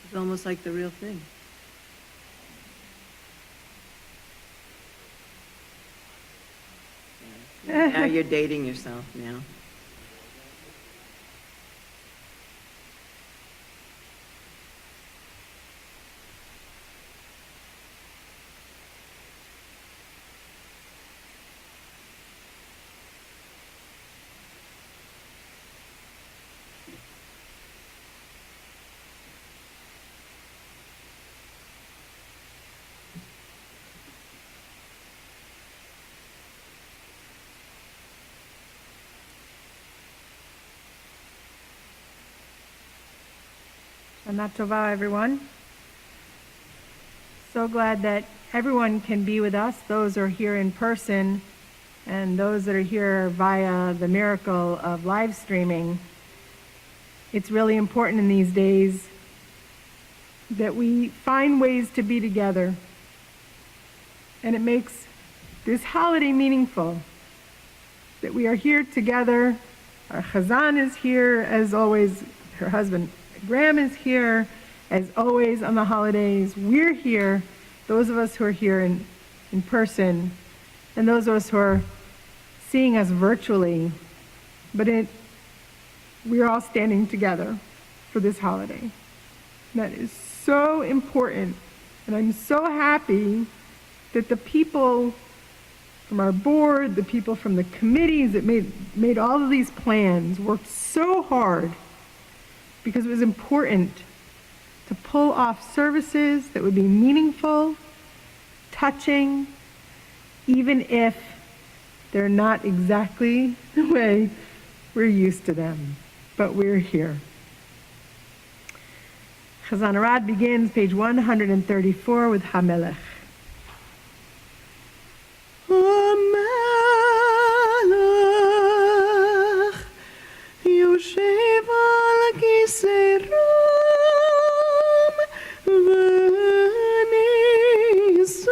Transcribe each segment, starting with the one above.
It's almost like the real thing. Yeah. Now you're dating yourself now. Shana Tova, everyone. So glad that everyone can be with us, those who are here in person and those that are here via the miracle of live streaming. It's really important in these days that we find ways to be together, and it makes this holiday meaningful. that we are here together. Our Chazan is here, as always. Her husband, Graham, is here, as always, on the holidays. We're here, those of us who are here in person, and those of us who are seeing us virtually. But we're all standing together for this holiday. That is so important. And I'm so happy that the people from our board, the people from the committees that made all of these plans worked so hard, because it was important to pull off services that would be meaningful, touching, even if they're not exactly the way we're used to them. But we're here. Chazan Arad begins page 134 with Hamelech. המלך יושב על כיסא רם ונישא,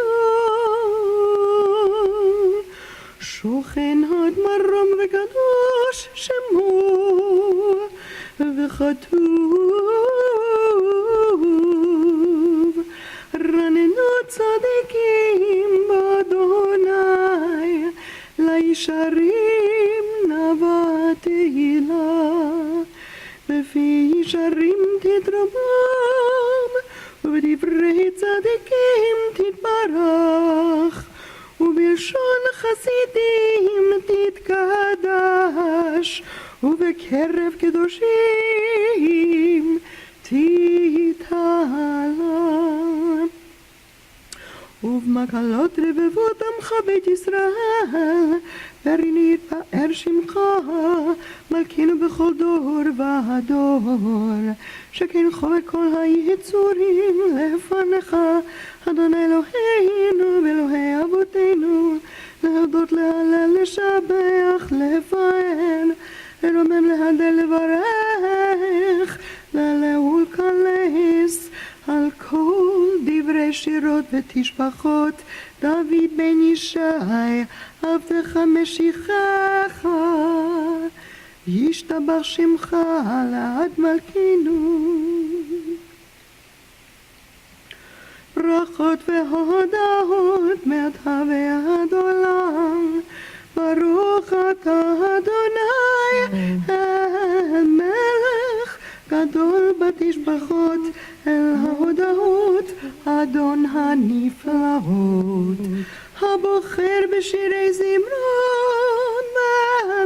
שוכן הוד מרום וקדוש שמו, וכתוב רננו צדיקים באדוני, לישרים נאווה תהילה, בפי ישרים תתרומם, ובדברי צדיקים תתברך, ובלשון חסידים תתקדש, ובקרב קדושים תתהלה. ובמקלות רבבות עמך בית ישראל, בריני יתפאר שמך, מלכינו בכל דור ודור. שכן חובק כל היצורים לפניך, אדוני אלוהינו ואלוהי אבותינו, להודות, להלל, לשבח, לפאר, לרומם, להלל, לברך, להלל ולקלס, על כל דברי שירות ותשבחות, דוד בן ישי, עבדך משיחך, ישתבח שמך לעד מלכינו. ברכות והודאות מעתה ועד עולם, ברוך אתה אדוני המלך, גדול בתשבחות, אל ההודאות, אדון הנפלאות, הבוחר בשירי זמרון,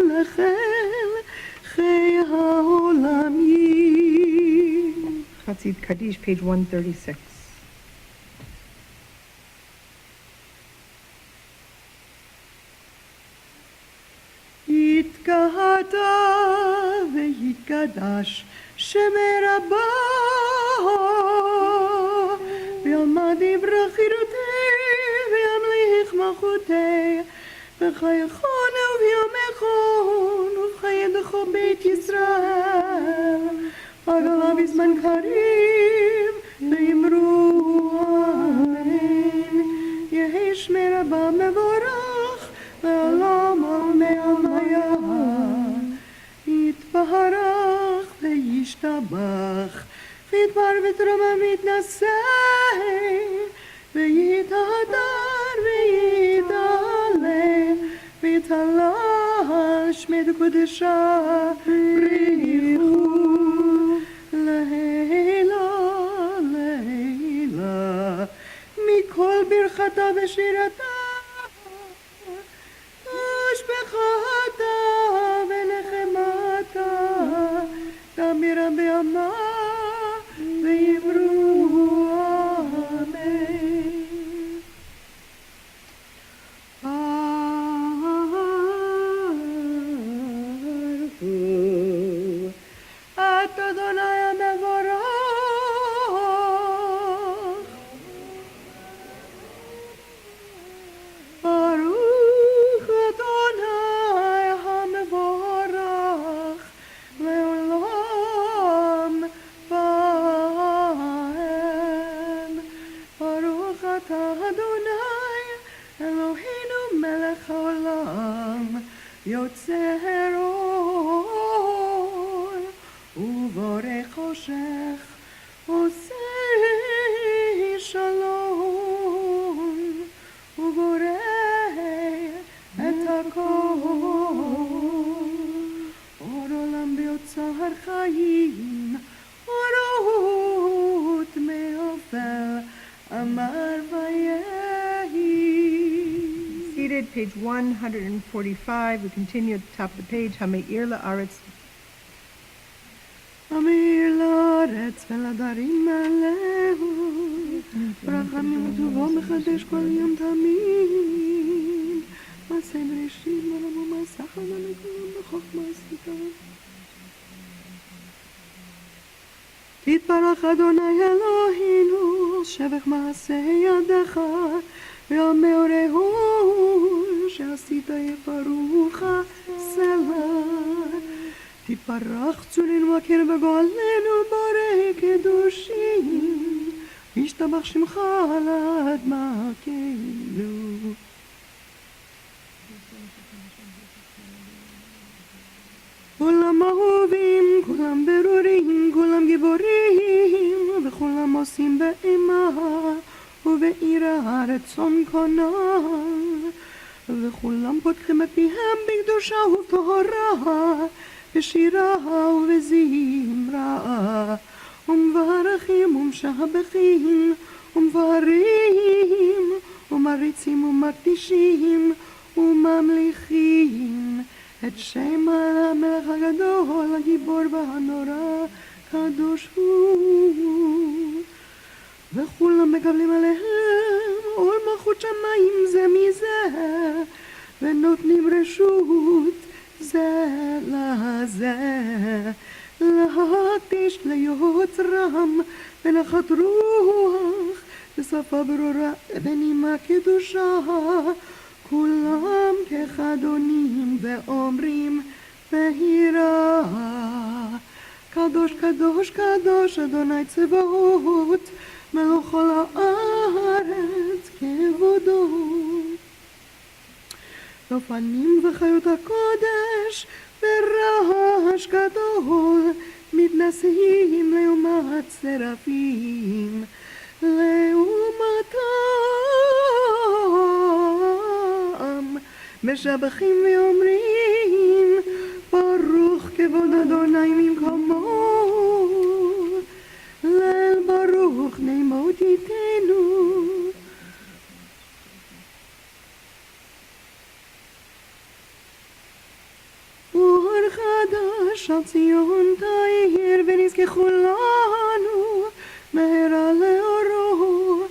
מלך אל חיי העולמים. Chatzit Kaddish, page 136. יתקהת ויתקדש שמי רבה, ויאמר דברי חירותי וימליך מלכותי, בחייכון וביומכון ובחייך בית ישראל, עגלה בזמן קריב ואמרו אמן. יהי שמי רבה מבורך לעולם עלמיה, יתברך וישתבח, וידבר ותרומם ויתנשא, ויתהדר ויתעלה, ויתהלל שמי קודשה בריחו, לעילה לעילה, מכל ברכתה ושירתה, השבחתה ונחמתה, תמירה בימה ויאמרו אמן. ברכו את אדוני המבורך, יוצר אור ובורא חושך עושה שלום ובורא את הכל אור עולם ביוצר חיים אורות מעופל אמר ויהי. Seated, page 145. We continue at the top of the page. Hameir la'aretz. המאיר לארץ ולדרים עליהו רחמים וטובו מחדש כל יום תמיד מעשה בראשית מרם ומעשה חזן לכולם בחוכמה עשית. תתברך אדוני אלוהינו שבח מעשה ידיך והמאורהו שעשית יפרוך סלע. תתברך צורנו הכן וגואלנו בורא קדושים וישתבח שמך על אדמתנו. כולם אהובים, כולם ברורים, כולם גיבורים וכולם עושים באימה ובעירה רצון קונם וכולם פותחים את פיהם בקדושה ובטהרה בשירה ובזמרה ומברכים ומשבחים ומבארים ומריצים ומקדישים וממליכים את שם המלך הגדול הגיבור והנורא קדוש הוא. וכולם מקבלים עליהם עול מלכות שמיים זה מזה ונותנים רשות זה לזה להקדיש ליוצרם בנחת רוח בשפה ברורה בנימה קדושה כולם כחדונים ואומרים בהירה קדוש קדוש קדוש אדוני צבאות מלך כל הארץ כבודו. אופנים וחיות הקודש ברעש גדול מתנשאים לעומת שרפים לעומתם משבחים ואומרים ברוך כבוד אדוני ממקומו ליל ברוך נעימות איתנו. אור חדש על ציון תאיר ונזכה כולנו מהרה לאורו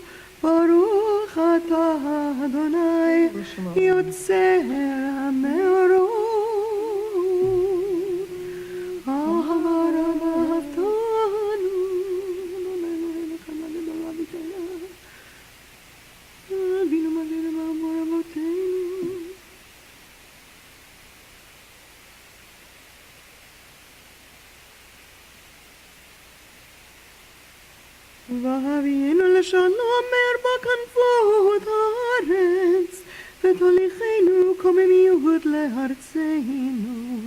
ברוך אתה אדוני יוצר המאורות אהבה רבה אהבתנו אבינו מלכנו באמור אבותינו. והביאנו לשלום ארבע כנפות הארץ ותוליכנו קוממיות לארצנו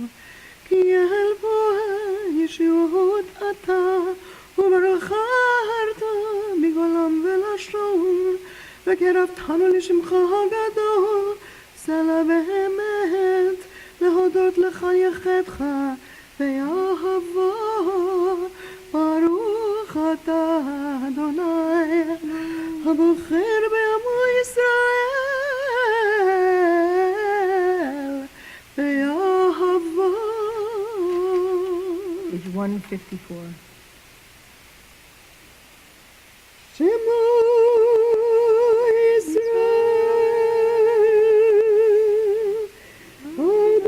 כי אל בואה ישועות אתה וברכת בגולם ולשון וקרבתנו לשמך הגדול סלע באמת להודות לך יחדך ואהבה ברוך אתה אדוני הבוחר בעמו ישראל באהבה. Page 154. שמו ישראל אדוני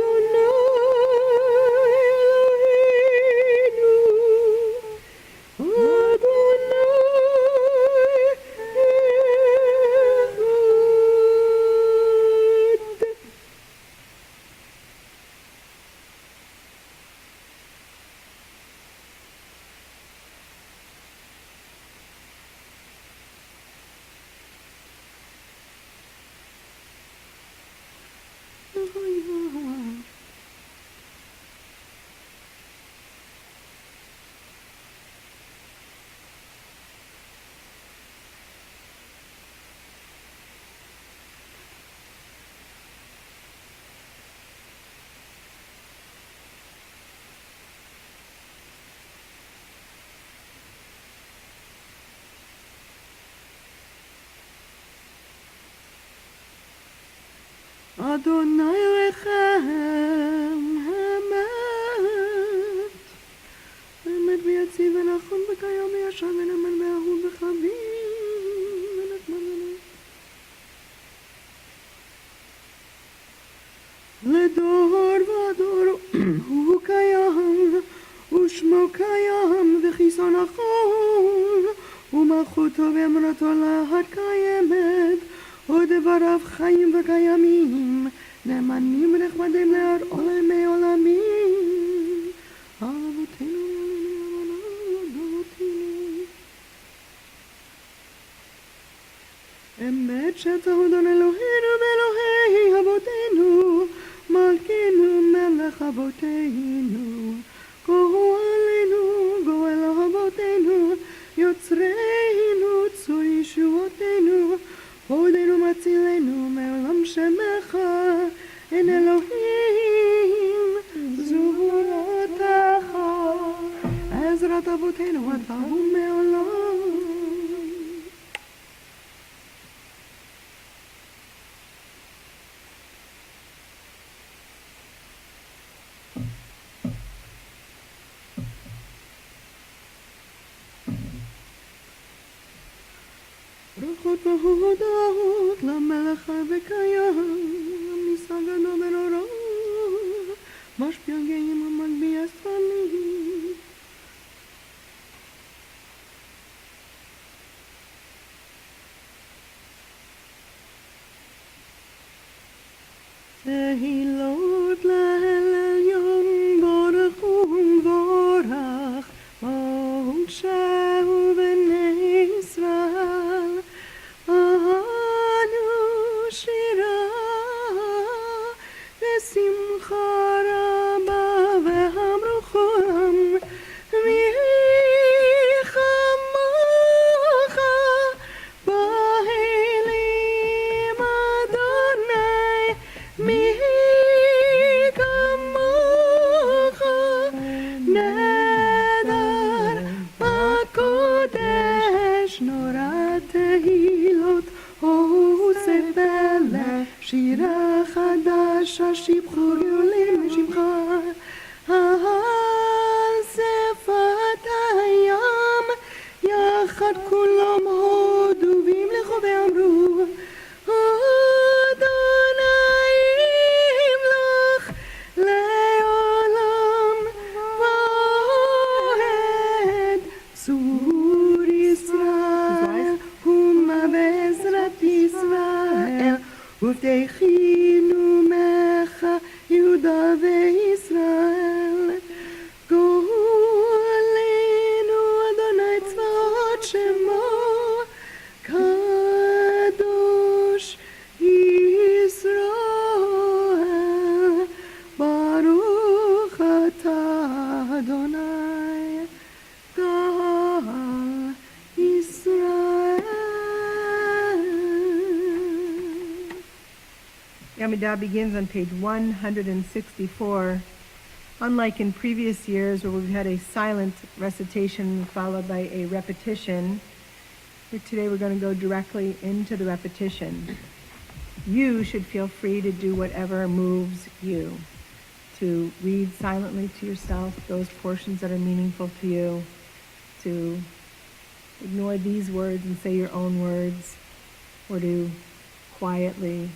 אדוני לכם אמת. אמת ויציב ונכון וקיים וישר ונאמן ואהוב וחביב ונחמד ונעים. לדור ודור הוא קיים ושמו קיים וכיסו נכון ומלכותו ואמרתו להט קיימת ודבריו חיים וקיימים נאמנים ונחמדים לעד עולמי עולמים. אבותינו אמת שתהו אדון אלוהינו ואלוהי אבותינו מלכנו מלך אבותינו גואלנו גואל אבותינו יוצרנו צור ישועתנו עודנו מצילנו מעולם שמך אין אלוהים זולתך עזרת אבותינו אתה הוא מעולם. ברכות והודות למלך וקיים, ניסה גדול ונורא, משפיע גאים ומגביה ספלים. תהילות לאל עליון בורך ומבורך, ברוך שהוא בני ישראל. אנו שירה ושמחה רבה ואמרו כולם מי כמוך באלים אדוני מי כמוך נדר בקודש נורא תהילות עושה פלא שירה חדשה שבחו גאולים לשמך על שפת הים יחד כולם הודו והמלכו ואמרו אדוני ימלוך לעולם ועד צור ישראל ומה בעזרת ישראל ובטחינו מך יהודה וישראל גואלנו אדוני צבאות שמו קדוש ישראל ברוך אתה אדוני גאל ישראל. Yamidah begins on page 164. Unlike in previous years where we've had a silent recitation followed by a repetition, today we're going to go directly into the repetition. You should feel free to do whatever moves you, to read silently to yourself those portions that are meaningful to you, to ignore these words and say your own words, or to quietly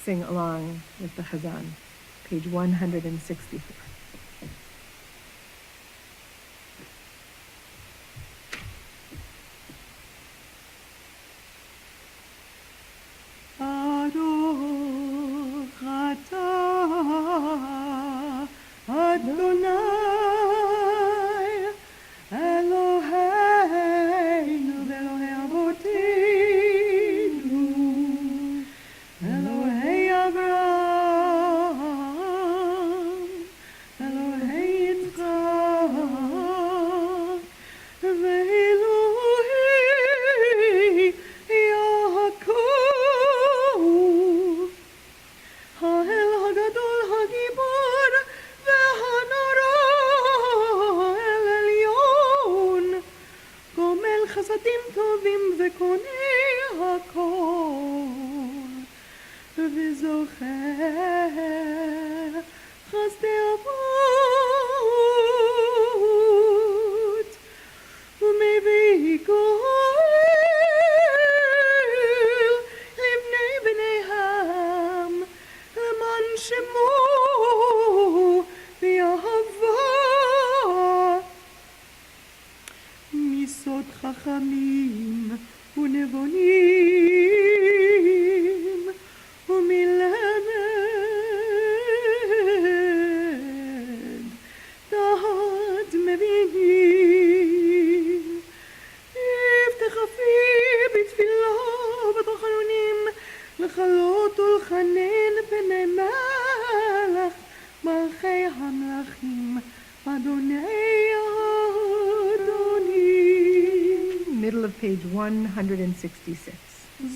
sing along with the Chazan. Page 164. Baruch atah Adonai Eloheinu ve'Elohei avotinu Elohei Avraham אבות ומביא גואל לבני בניהם למען שמו באהבה מסוד חכמים ונבונים ומלמד דעת מבינים הבטחפי בתפילה בתחנונים לחלות ולחנן פני מלך מלכי המלכים אדוני אדונים. Middle of page 166.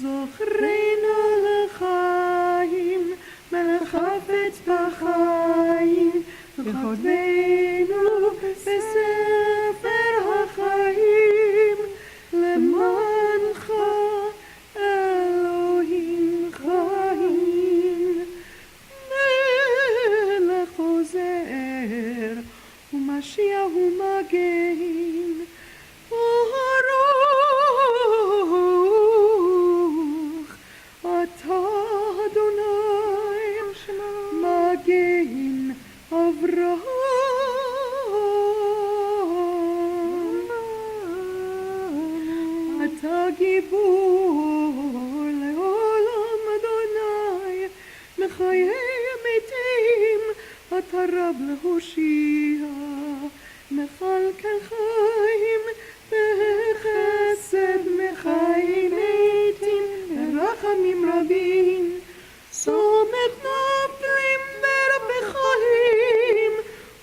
זוכרנו לחיים מלך חפץ בחיים וכתבנו בספר החיים למענך אלוהים חיים מלך עוזר ומשיח ומגן ברוך אתה אדוני מגן אברהם אתה גיבור לעולם אדוני מחיי המתים אתה רב להושיע מחלקי חיים בחסד מחי מתים ברחמים רבים סומך נפלים ברבי חיים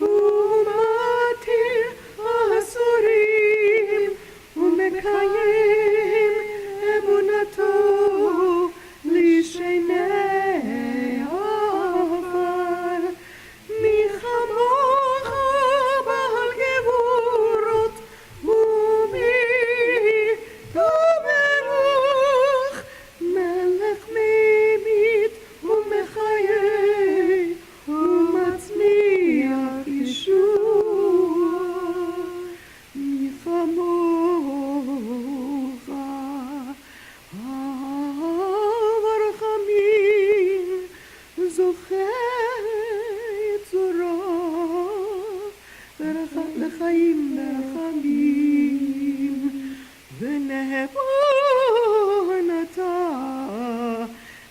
ומתיר האסורים ומקיים אמונתו לשני עפר מי כמוך בעל גבורות ומי ברוך מלך ממית ומחיה ומצמיח ישוע מי כמוך הרחמים זוכה צורה לחיים ברחמים ונאמן אתה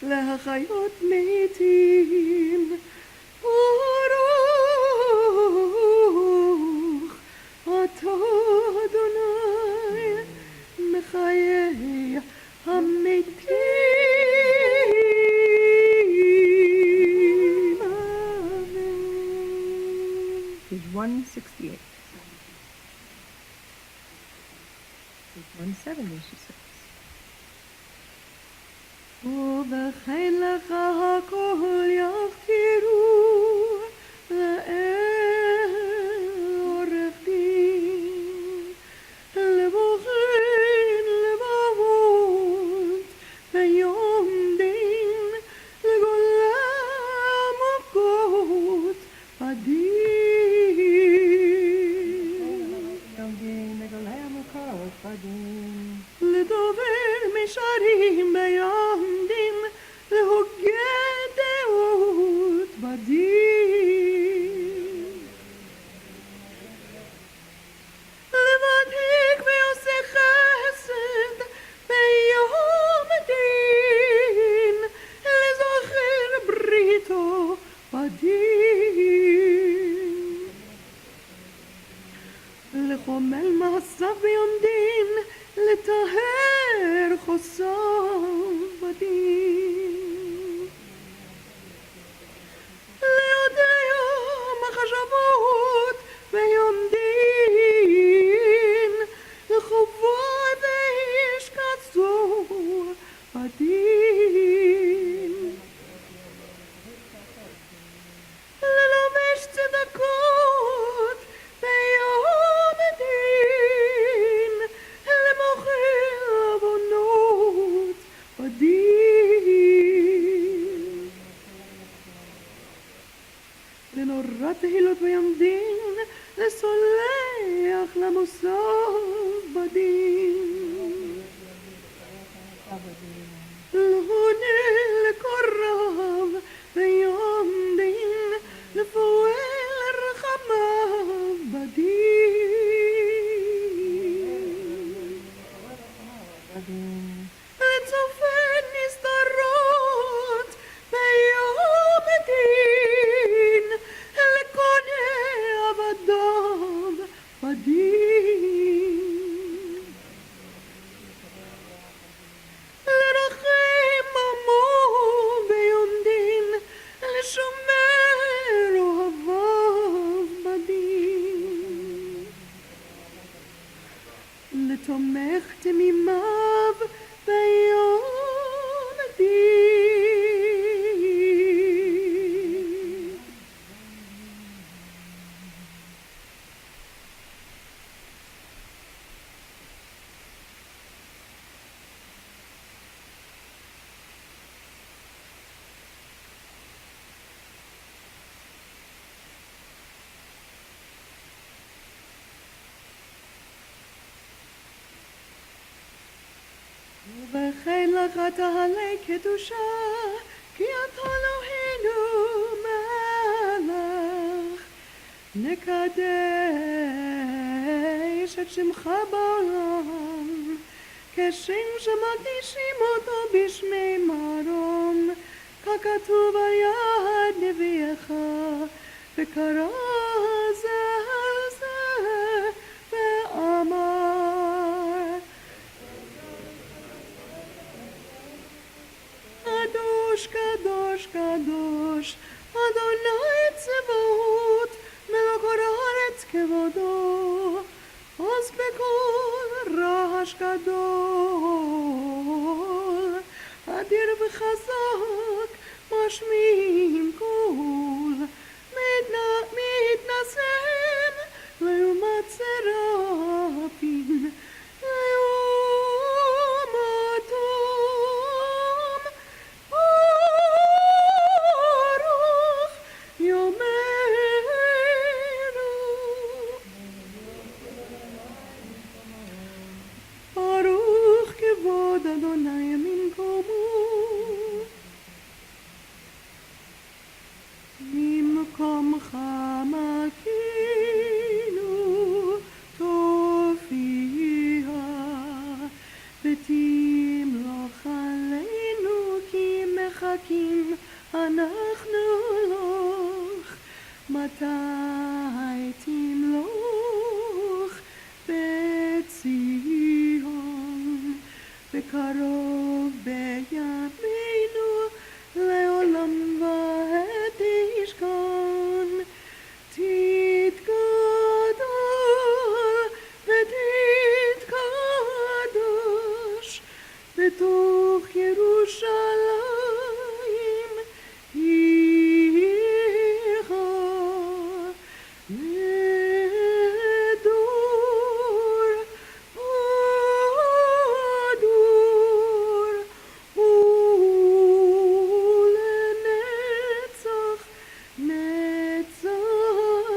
להחיות מתים ברוך אתה אדוני מחיי המתים אמן. Page 168. Page 176. ובכן לך הכל יחקרו לאל עורך דין לבוחן לבבות ביום דין לגולם מכות הדין לדובר משרים ביום דין להוגה דעות בדין לבדק ועושה חסד ביום דין לזוכר בריתו בדין לחומל מעשיו ביום דין לטהר חוסר בדין ליודע מחשבות ביום דין לכבוד איש קצור בדין ללבש צדקות ביום דין למוכר עוונות בדין לתהילות ביום דין, לסולח למוסף בדין. להונה לקורב ביום דין, לפועל רחמיו בדין. לצופן נסתרות ביום הדין, לקונה עבדיו בדין. לרחם עמו ביום דין, לשומר אוהביו בדין. לתומך תמימיו ביום הדין. ובכן לך תעלה קדושה, כי אתה אלוהינו מלך. נקדש את שמך בעולם, כשם שמקדישים אותו בשמי מרום, ככתוב ביד נביאך, וקרא זה על זה ואמר. קדוש, קדוש, קדוש, אדוני צבאות, מלך כל הארץ כבודו. אז בקול רעש גדול, אדיר וחזק, משמיעים קול, מתנשאים לעומת סרפים, לעומתם ברוך יומנו. ברוך כבוד אדוני ממקומו, ממקומך מלכנו תופיע, ותמלוך עלינו כי מחכים אנחנו לך. מתי תמלוך בציון, בקרוב בימינו לעולם ועד תשכון. תתגדל ותתקדש בתוך ירושלים עירך לדור ודור ולנצח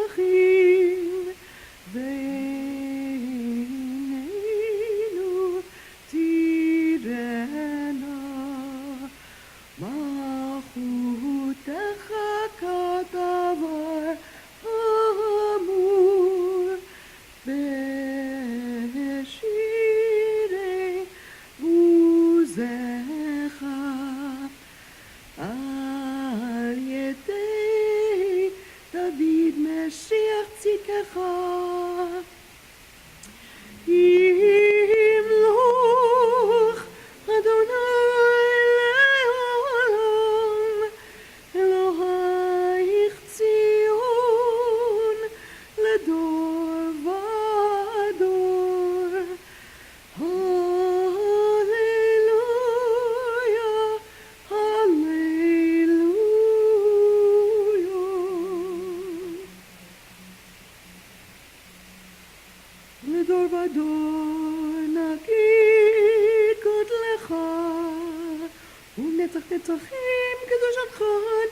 נצחים. ועינינו תראנה מלכותך כדבר אמור בשירי עוזך, על ידי דוד משיח צדקך. ימלוך אדוני לעולם, אלוהיך ציון לדור ודור. הללויה, הללויה. לדור ודור נגיד גודלך, ונצח נצחים קדושתך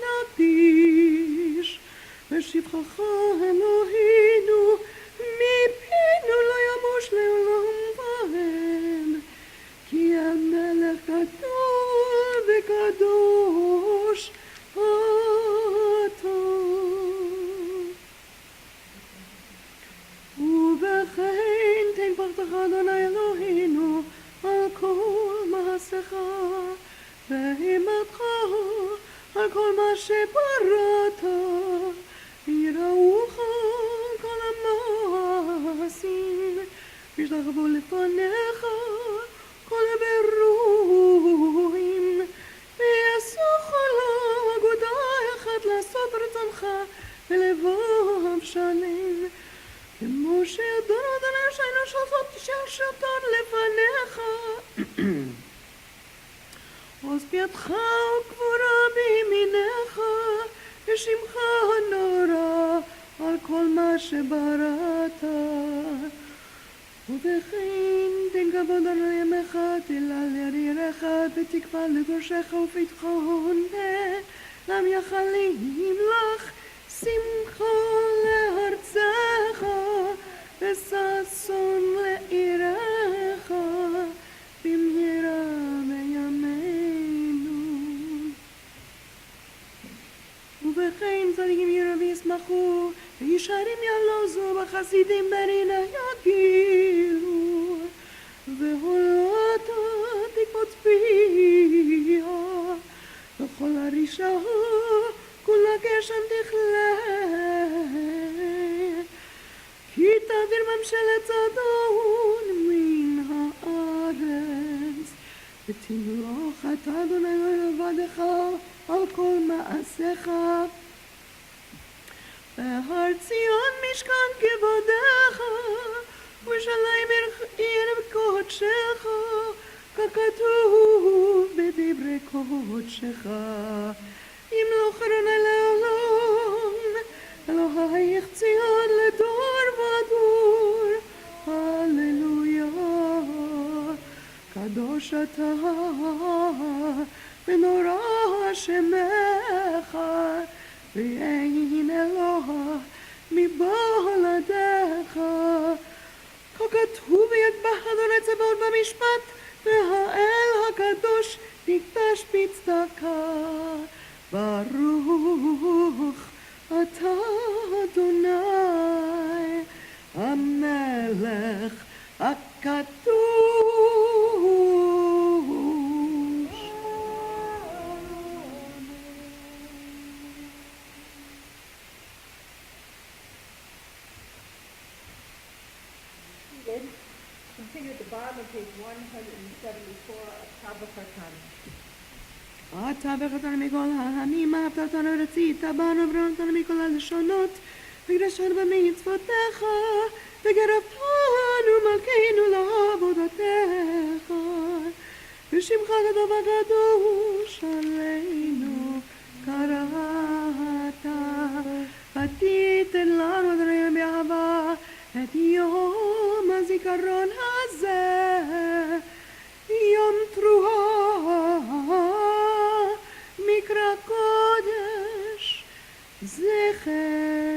נקדיש. בשבחך אלוהינו, מפינו לא ימוש לעולם ועד, כי המלך גדול וקדוש אתה. ובכן תן ברכתך אדוני אלוהינו על כל מעשיך ואימתך על כל מה שבראת, יראוך כל המעשים וישתחוו לפניך כל הבראים, ויעשו כולם אגודה אחת לעשות רצונך ולבב שלם, כמו שידענו אדוני שהיינו של שלטון לפניך. עוז בידך וגבורה בימינך, ושמך נורא על כל מה שבראת. ובכן תן כבוד על ימיך, תהילה ליריך, ותקווה לדורשך ופתחון למייחלים לך, שמחה לארצך וששון לעירך במהרה בימינו. ובכן צדיקים יראו וישמחו, וישרים יעלוזו, וחסידים ברינה יגילו, והולדת תקפוץ פיה, וכל הרישה כולה גשם תכלה, כי תעביר ממשלת צדון מן הארץ, ותמלוך אתה אדוני לבדך על כל מעשיך. בהר ציון משכן כבודך, וירושלים עיר קודשך, ככתוב בדברי קודשך. ימלוך אדוני לעולם, אלוהיך ציון לדור ודור. הללויה. קדוש אתה ונורא שמך, ואין אלוה מבלעדיך. ככתוב ויגבח אדוני צבאות במשפט, והאל הקדוש נקדש בצדקה. ברוך אתה אדוני המלך הקדוש. Continue at the bottom of page 174 of Rosh HaShana. אתה בחתנו מכל העמים, אהבת אותנו ורצית בנו, ברמת מכל הלשונות, וקדשנו במצוותיך, וגרבתנו מלכנו לעבודתך, ושמך גדול וקדוש עלינו קראת, ותיתן לנו אדוני באהבה את יום הזיכרון הזה, יום תרועה מקרא קודש, זכר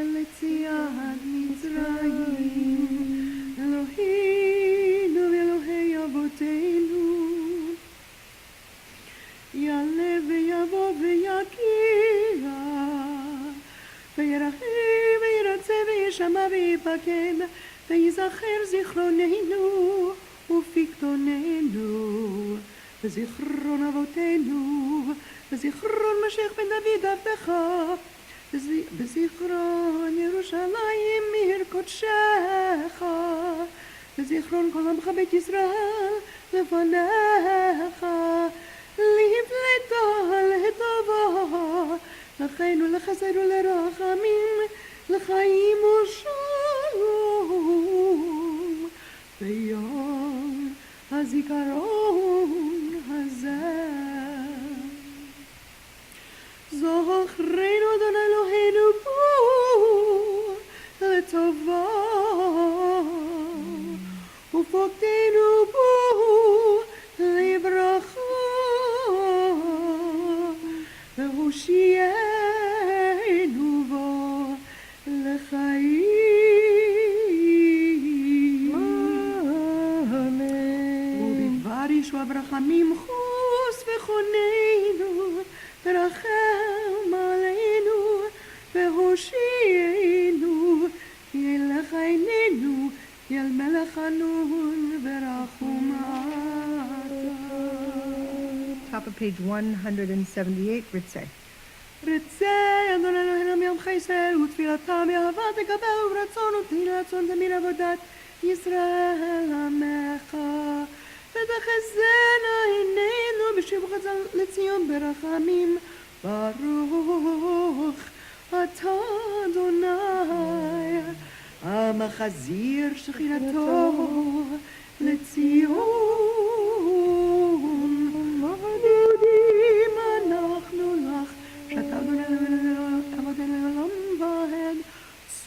ליציאת מצרים, אלוהינו ואלוהי אבותינו. יעלה ויבוא ויגיע, וירחם וירצה וישמע ויפקד, ויזכר זיכרוננו ופקדוננו, וזיכרון אבותינו, וזיכרון משיח בן דוד עבדך, וזיכרון ירושלים עיר קודשך, וזיכרון כל עמך בית ישראל לפניך, לפלטה לטובה, לכן ולחסד ולרחמים, לחיים ושלום, ביום הזיכרון הזה. זוכרנו אדוני אלוהינו בו לטובה, ופוקדנו בו לברכה, והושיענו בו חיים. Amen. ובדבר ישוע ברחמים חוס וחוננו, תרחם עלינו והושיענו, כי אליך עינינו, כי אל מלך חנון ורחום אתה. Top of page 178, Ritzeh. רצה אדון אלוהינו מעמך ישראל ותפילתם באהבה תקבל וברצון ותהי רצון תמיד עבודת ישראל עמך ותחזינה עינינו בשובך לציון ברחמים ברוך אתה אדוני המחזיר שכינתו לציון מודים אנחנו לך שאתה אדוני אבותינו לעולם ועד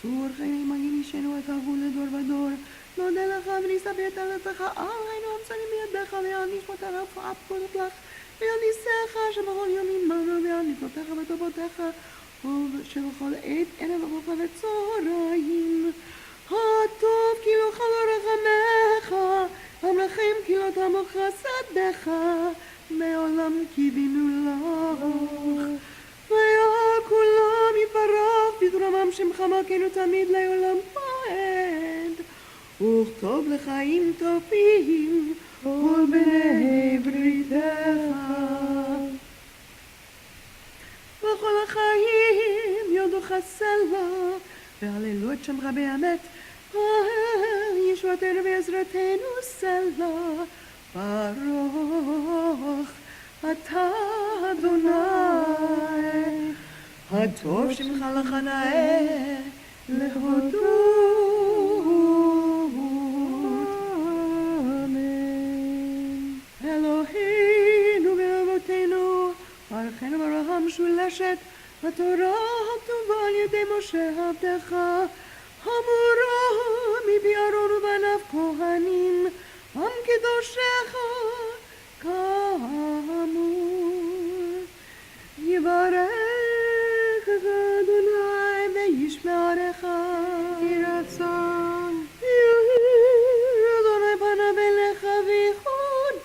צור חיים מגן אישנו ותאהבו לדור ודור נודה לך ונישא בתהילתך עלינו המצרים בידיך ויד נשמותיך ואפקודות לך ויד ניסיך שבכל יום עמנו ויד נפלותיך וטובותיך שבכל עת ערב ובוקר וצהריים הטוב כי לא חלו רחמך המלכים כי לא תעמוד חסדך מעולם קיווינו לך והיה כולם יתברך בדרומם שמך מלכנו תמיד לעולם ועד וכתוב לחיים טובים כל בני בריתך וכל החיים יודוך סלע והללו את שמך באמת ישועתנו ועזרתנו סלע ברוך אתה אדוני הטוב שמך לך נאה להודות אמן אלוהינו ואבותינו ברכנו ברכה משולשת התורה הכתובה על ידי משה עבדך המורה מפי אהרון ובניו כהנים עם קדושך כאמור יברך אדוני וישמרך יהי רצון אדוני פניו אליך ויחונך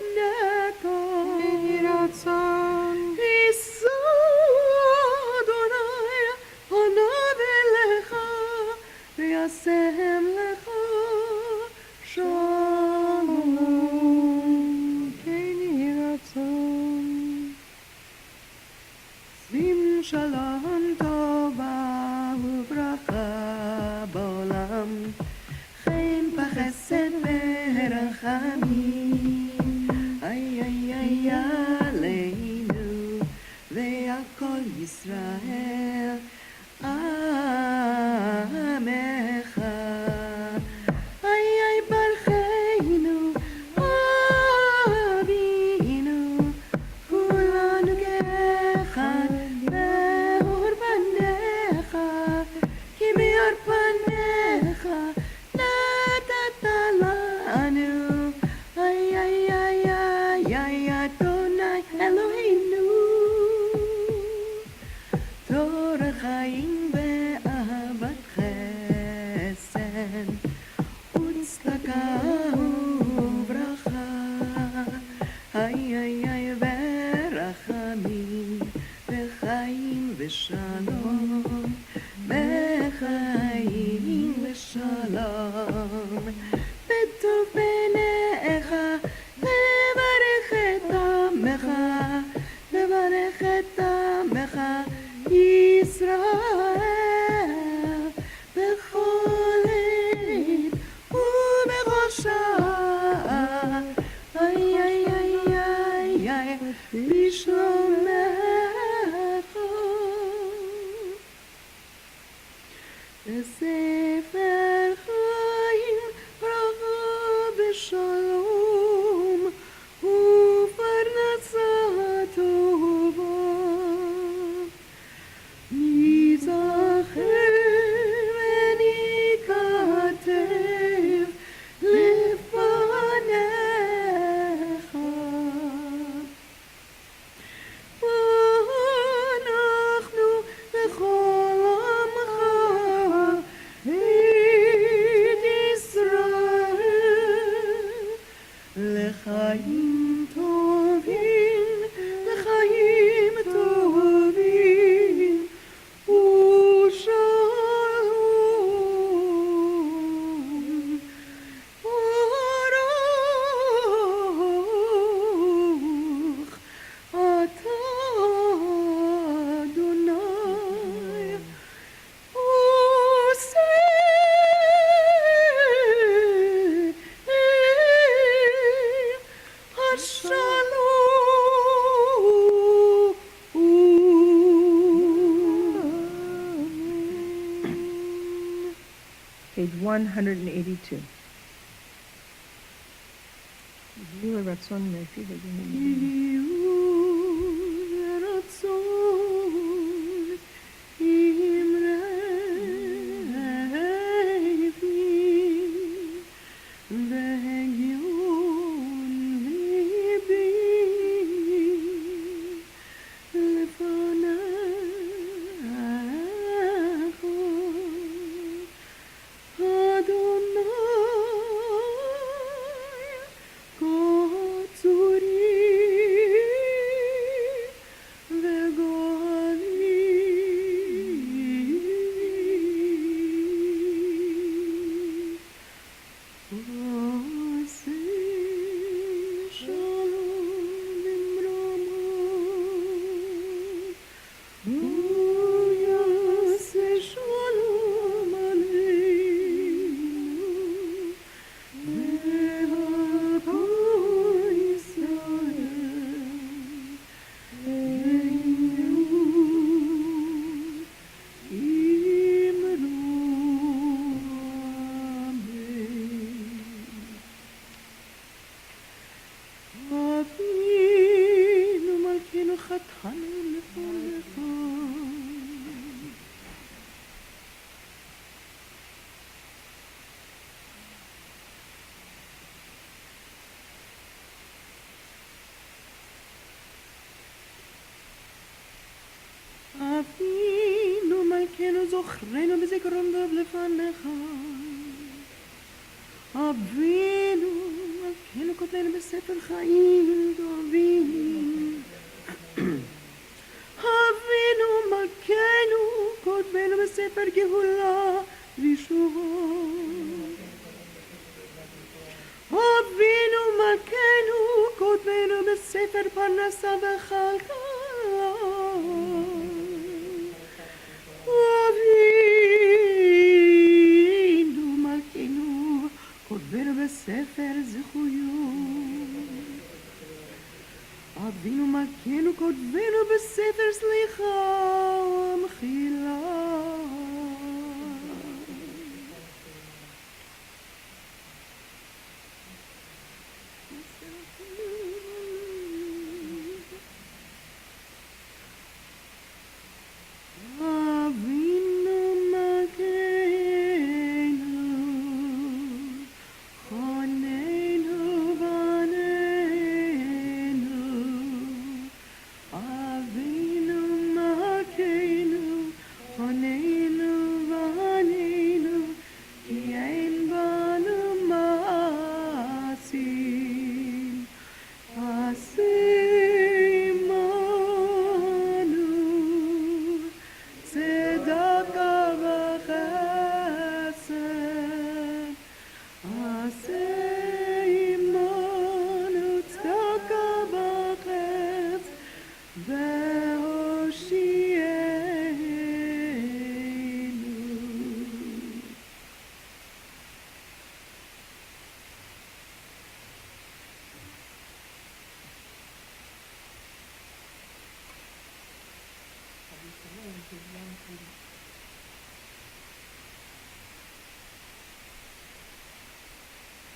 יהי רצון יישא אדוני פניו אליך וישם לך שלום כן יהי רצון שים שלום טובה וברכה בעולם חן בחסד ורחמים איי איי איי עלינו ועל כל ישראל עמך איי איי ברכנו אבינו כולנו כאחד באור פניך כי באור פניך נתת לנו איי איי איי איי איי אדוני אלוהינו תור חיים ואהבת חסד וצדקה וברכה איי איי איי ורחמים וחיים ושלום וחיים ושלום בטוב בעיניך לברך את עמך לברך את עמך ישראל בכל עת ובכל שעה איי איי איי איי איי בשלומך בספר חיים ברכה ושלום ופרנסה טובה ניזכר וניכתב לפניך ואנחנו לכל עמך page 182. יהיו רצון מפי וגנוז. יהיו רצון אמרי פי והגיון ליבי לפניך אדוני אבינו מלכנו זוכרנו בזיכרון טוב לפניך אבינו מלכנו כותבנו בספר חיים טובים אבינו מלכנו כותבנו בספר גאולה וישועות אבינו מלכנו כותבנו בספר פרנסה וכלכלה אבינו מלכנו כותבנו בספר זכויות אבינו מלכנו כותבנו בספר סליחה ומחילה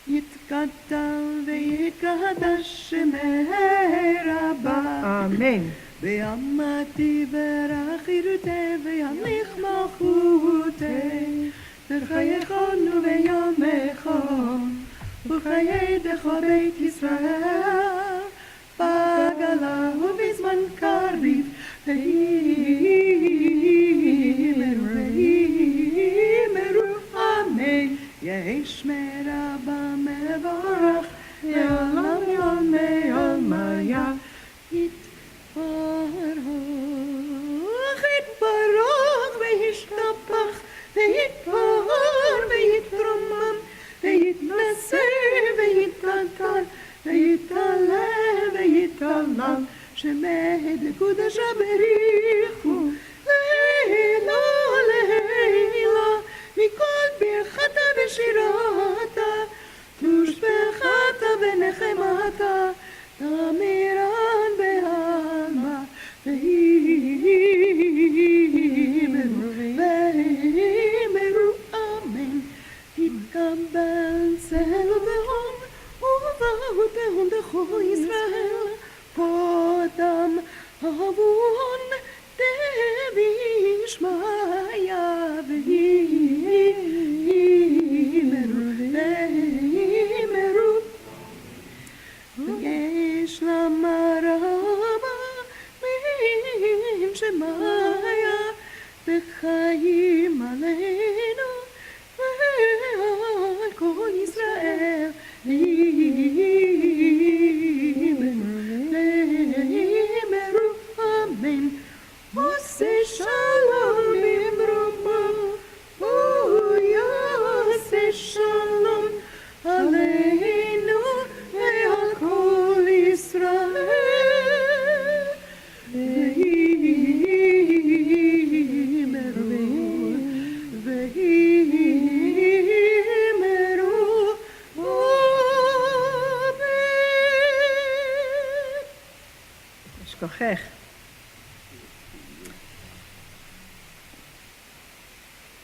יתקדש ויתקדש שמך רבה אמן. ויאמרתי ורחירותי וימליך מלכותי וחייכנו וימיך וחיי דך בית ישראל בגלה ובזמן קריב ויאמרו אמן יהי שמי רבה מבורך לעולם יומי עולמיה יתברך וישתבח ויתפאר ויתרומם ויתנשא ויתגדל ויתעלה ויתהלל שמי דקודש בריחו לילה לילה מכל ברכתה ושירתה תושבחתה ונחמתה תמירן בעלמה ויאמרו אמן קבל צל ובהון ובהוד בהון דכו ישראל פודם אהבון דבי שמעיה והימרו ויש למרבה מן שמעיה בחיים עלינו ועל כל ישראל ויאמרו אמן עושה שלום במרומו ויעשה שלום עלינו ועל כל ישראל Shkochech.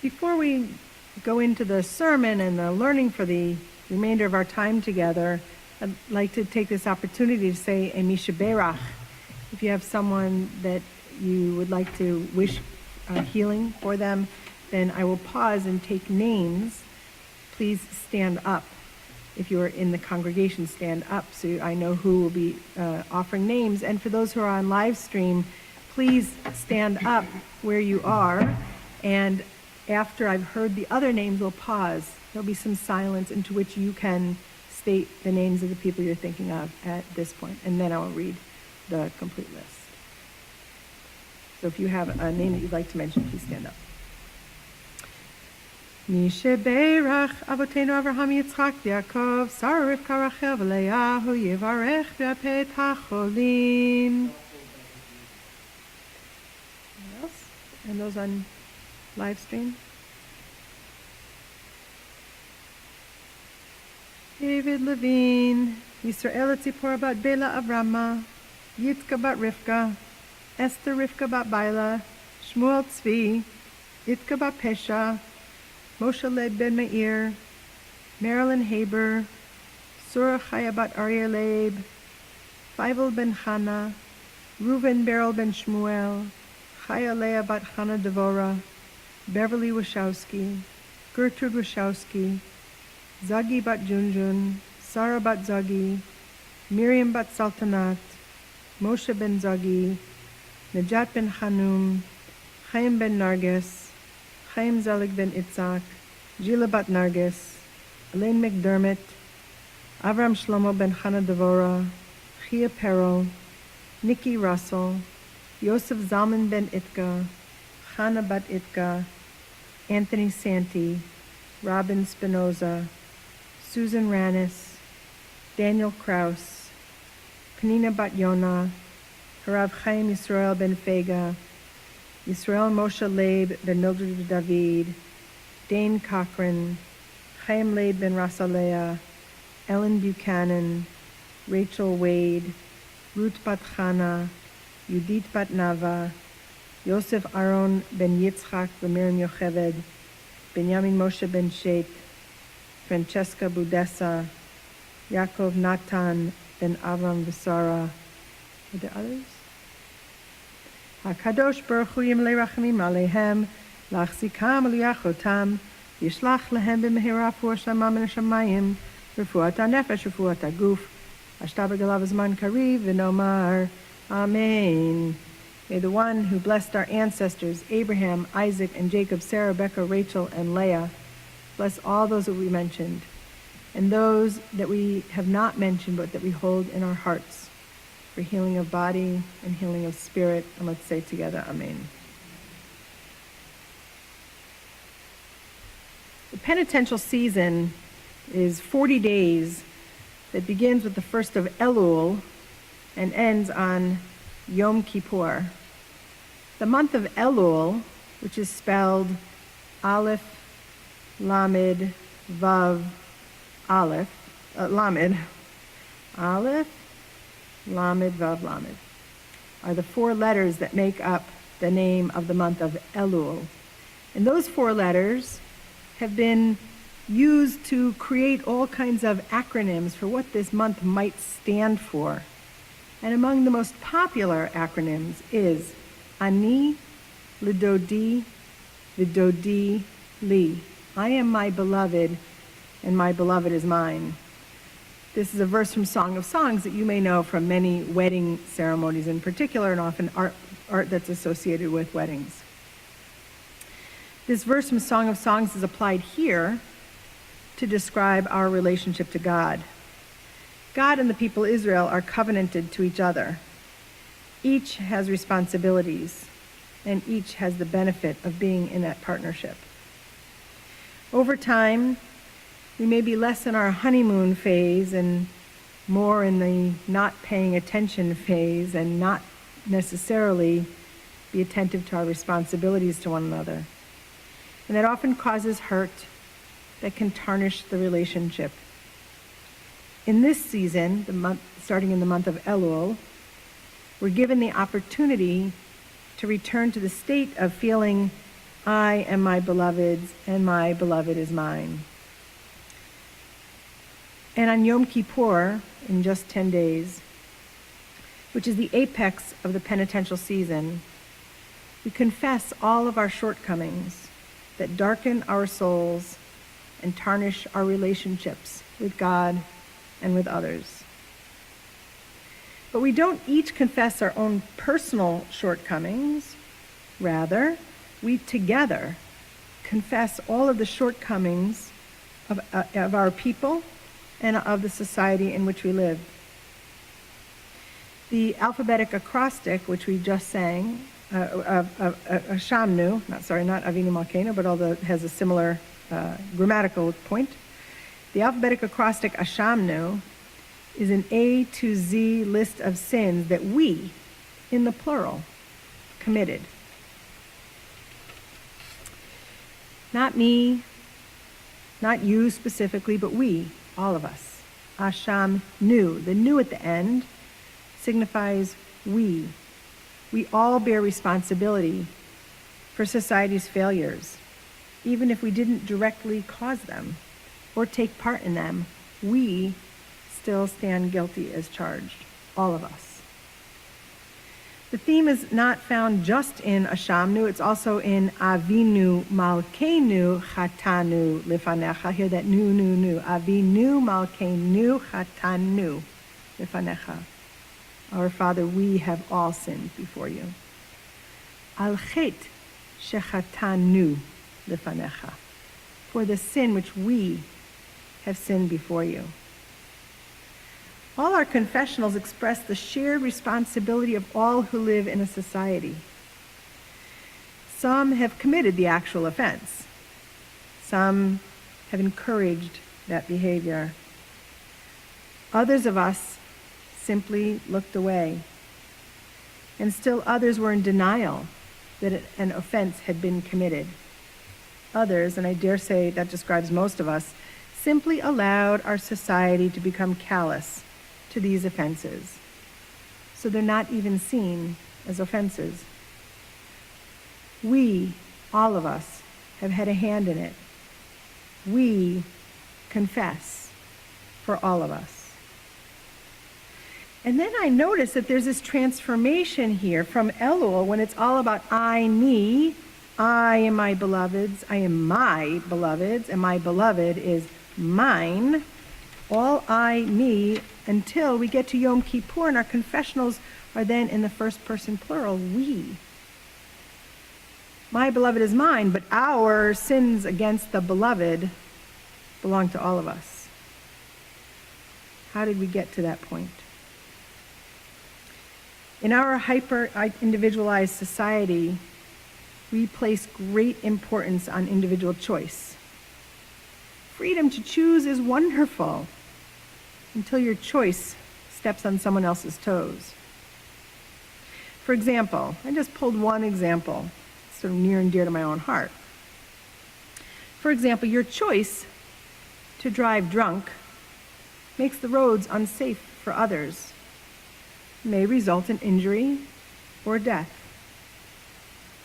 Before we go into the sermon and the learning for the remainder of our time together, I'd like to take this opportunity to say a Mishaberach. If you have someone that you would like to wish healing for them, then I will pause and take names. Please stand up. If you're in the congregation, stand up so I know who will be offering names. And for those who are on live stream, please stand up where you are. And after I've heard the other names, we'll pause. There'll be some silence into which you can state the names of the people you're thinking of at this point. And then I will read the complete list. So if you have a name that you'd like to mention, please stand up. Mishaberach Avotenu Avraham Yitzchak Yaakov Sarah Rivka Rachel V'Leahu Yivarech V'Apet HaCholim. Anyone else? And those on live stream? David Levine, Yisrael Tzipor Bat Bela Avrama, Yitzka Bat Rivka, Esther Rivka Bat Baila, Shmuel Tzvi, Yitzka Bat Pesha, Moshe Leib Ben Meir, Marilyn Haber, Surah Chaya Bat Aryeh Leib, Feivel Ben Chana, Reuven Beryl Ben Shmuel, Chaya Leah Bat Chana Devora, Beverly Wachowski, Gertrude Wachowski, Zagi Bat Junjun, Sarah Bat Zagi, Miriam Bat Sultanat, Moshe Ben Zagi, Najat Ben Hanum, Chaim Ben Nargis, Chaim Zelig Ben Itzak, Gila Bat Nargis, Elaine McDermott, Avram Shlomo Ben Chana Devora, Chia Perel, Nikki Russell, Yosef Zalman Ben Itka, Chana Bat Itka, Anthony Santi, Robin Spinoza, Susan Ranis, Daniel Kraus, Penina Bat Yona, Harav Chaim Yisrael Ben Fega, Yisrael Moshe Leib Ben Mildred David, Dane Cochran, Chaim Leib Ben Rasalea, Ellen Buchanan, Rachel Wade, Ruth Bat Chana, Yudit Bat Nava, Yosef Aaron Ben Yitzchak Miriam Yocheved, Benjamin Moshe Ben Shet, Francesca Budessa, Yaakov Natan Ben Avram Visara. Are there others? HaKadosh Baruch Hu Yimlei Rachamim Alehem, Lachzikam Liachotam, Yishlach Lehem B'mehira Fuah Shamam Min HaShamayim, Refuat HaNefesh, Refuat HaGuf, Ashta B'galav Zman Kariv, V'nomar, Amen. May the one who blessed our ancestors, Abraham, Isaac, and Jacob, Sarah, Rebecca, Rachel, and Leah, bless all those that we mentioned, and those that we have not mentioned but that we hold in our hearts, for healing of body and healing of spirit. And let's say together, Amen. The penitential season is 40 days that begins with the 1st of Elul and ends on Yom Kippur. The month of Elul, which is spelled Aleph, Lamed, Vav, Aleph, Lamed, Aleph, Lamed, Vav, Lamed, are the 4 letters that make up the name of the month of Elul. And those 4 letters have been used to create all kinds of acronyms for what this month might stand for. And among the most popular acronyms is Ani Lidodi Vidodi Li. I am my beloved, and my beloved is mine. This is a verse from Song of Songs that you may know from many wedding ceremonies in particular, and often art that's associated with weddings. This verse from Song of Songs is applied here to describe our relationship to God. God and the people of Israel are covenanted to each other. Each has responsibilities, and each has the benefit of being in that partnership. Over time, we may be less in our honeymoon phase and more in the not paying attention phase and not necessarily be attentive to our responsibilities to one another. And that often causes hurt that can tarnish the relationship. In this season, starting in the month of Elul, we're given the opportunity to return to the state of feeling, I am my beloved's and my beloved is mine. And on Yom Kippur, in just 10 days, which is the apex of the penitential season, we confess all of our shortcomings that darken our souls and tarnish our relationships with God and with others. But we don't each confess our own personal shortcomings. Rather, we together confess all of the shortcomings of our people and of the society in which we live. The alphabetic acrostic, which we just sang, Shamnu, not Avinu Malkeinu, but although it has a similar grammatical point. The alphabetic acrostic Ashamnu is an A to Z list of sins that we, in the plural, committed. Not me, not you specifically, but we, all of us. Asham nu, the nu at the end, signifies we. We all bear responsibility for society's failures. Even if we didn't directly cause them or take part in them, we still stand guilty as charged, all of us. The theme is not found just in Ashamnu, it's also in Avinu Malkeinu Chatanu Lifanecha. Hear that nu. Avinu Malkeinu Chatanu Lifanecha. Our Father, we have all sinned before you. Al Chet Shechatanu Lifanecha. For the sin which we have sinned before you. All our confessionals express the shared responsibility of all who live in a society. Some have committed the actual offense. Some have encouraged that behavior. Others of us simply looked away. And still others were in denial that an offense had been committed. Others, and I dare say that describes most of us, simply allowed our society to become callous to these offenses. So they're not even seen as offenses. We, all of us, have had a hand in it. We confess for all of us. And then I notice that there's this transformation here from Elul when it's all about I, me, I am my beloved's, I am my beloved's, and my beloved is mine. All I, me, until we get to Yom Kippur, and our confessionals are then in the first person plural, we. My beloved is mine, but our sins against the beloved belong to all of us. How did we get to that point? In our hyper-individualized society, we place great importance on individual choice. Freedom to choose is wonderful until your choice steps on someone else's toes. For example, I just pulled one example, sort of near and dear to my own heart. For example, your choice to drive drunk makes the roads unsafe for others, may result in injury or death.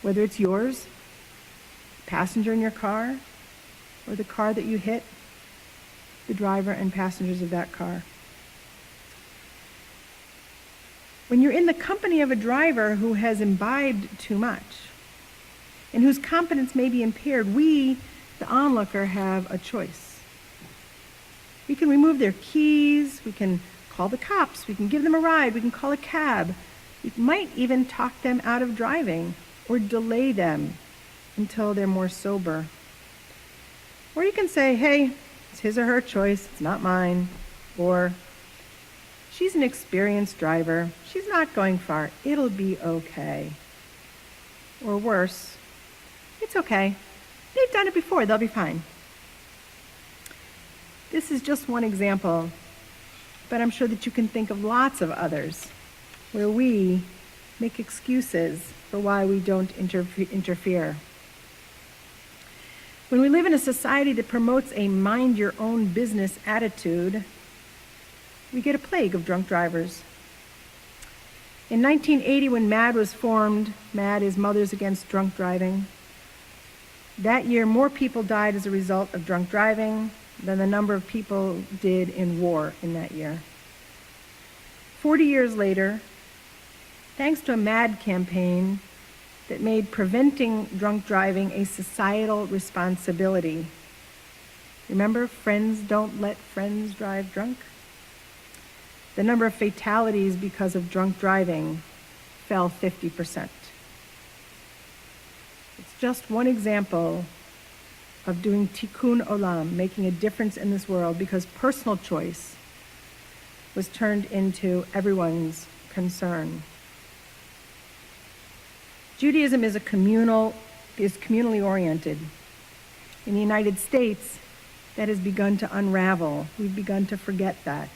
Whether it's yours, passenger in your car, or the car that you hit, the driver and passengers of that car. When you're in the company of a driver who has imbibed too much and whose competence may be impaired, we, the onlooker, have a choice. We can remove their keys, we can call the cops, we can give them a ride, we can call a cab. We might even talk them out of driving or delay them until they're more sober. Or you can say, hey, it's his or her choice, it's not mine. Or, she's an experienced driver, she's not going far, it'll be okay. Or worse, it's okay, they've done it before, they'll be fine. This is just one example, but I'm sure that you can think of lots of others where we make excuses for why we don't interfere. When we live in a society that promotes a mind-your-own-business attitude, we get a plague of drunk drivers. In 1980, when MAD was formed, MAD is Mothers Against Drunk Driving, that year more people died as a result of drunk driving than the number of people did in war in that year. 40 years later, thanks to a MAD campaign that made preventing drunk driving a societal responsibility. Remember, friends don't let friends drive drunk? The number of fatalities because of drunk driving fell 50%. It's just one example of doing tikkun olam, making a difference in this world, because personal choice was turned into everyone's concern. Judaism is communally oriented. In the United States, that has begun to unravel. We've begun to forget that.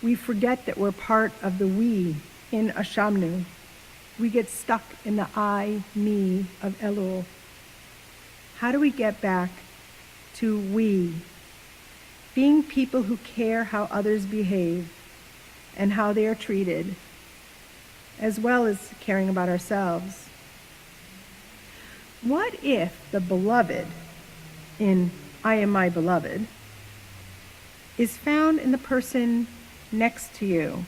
We forget that we're part of the we in Ashamnu. We get stuck in the I, me of Elul. How do we get back to we? Being people who care how others behave and how they are treated, as well as caring about ourselves. What if the beloved in I am my beloved is found in the person next to you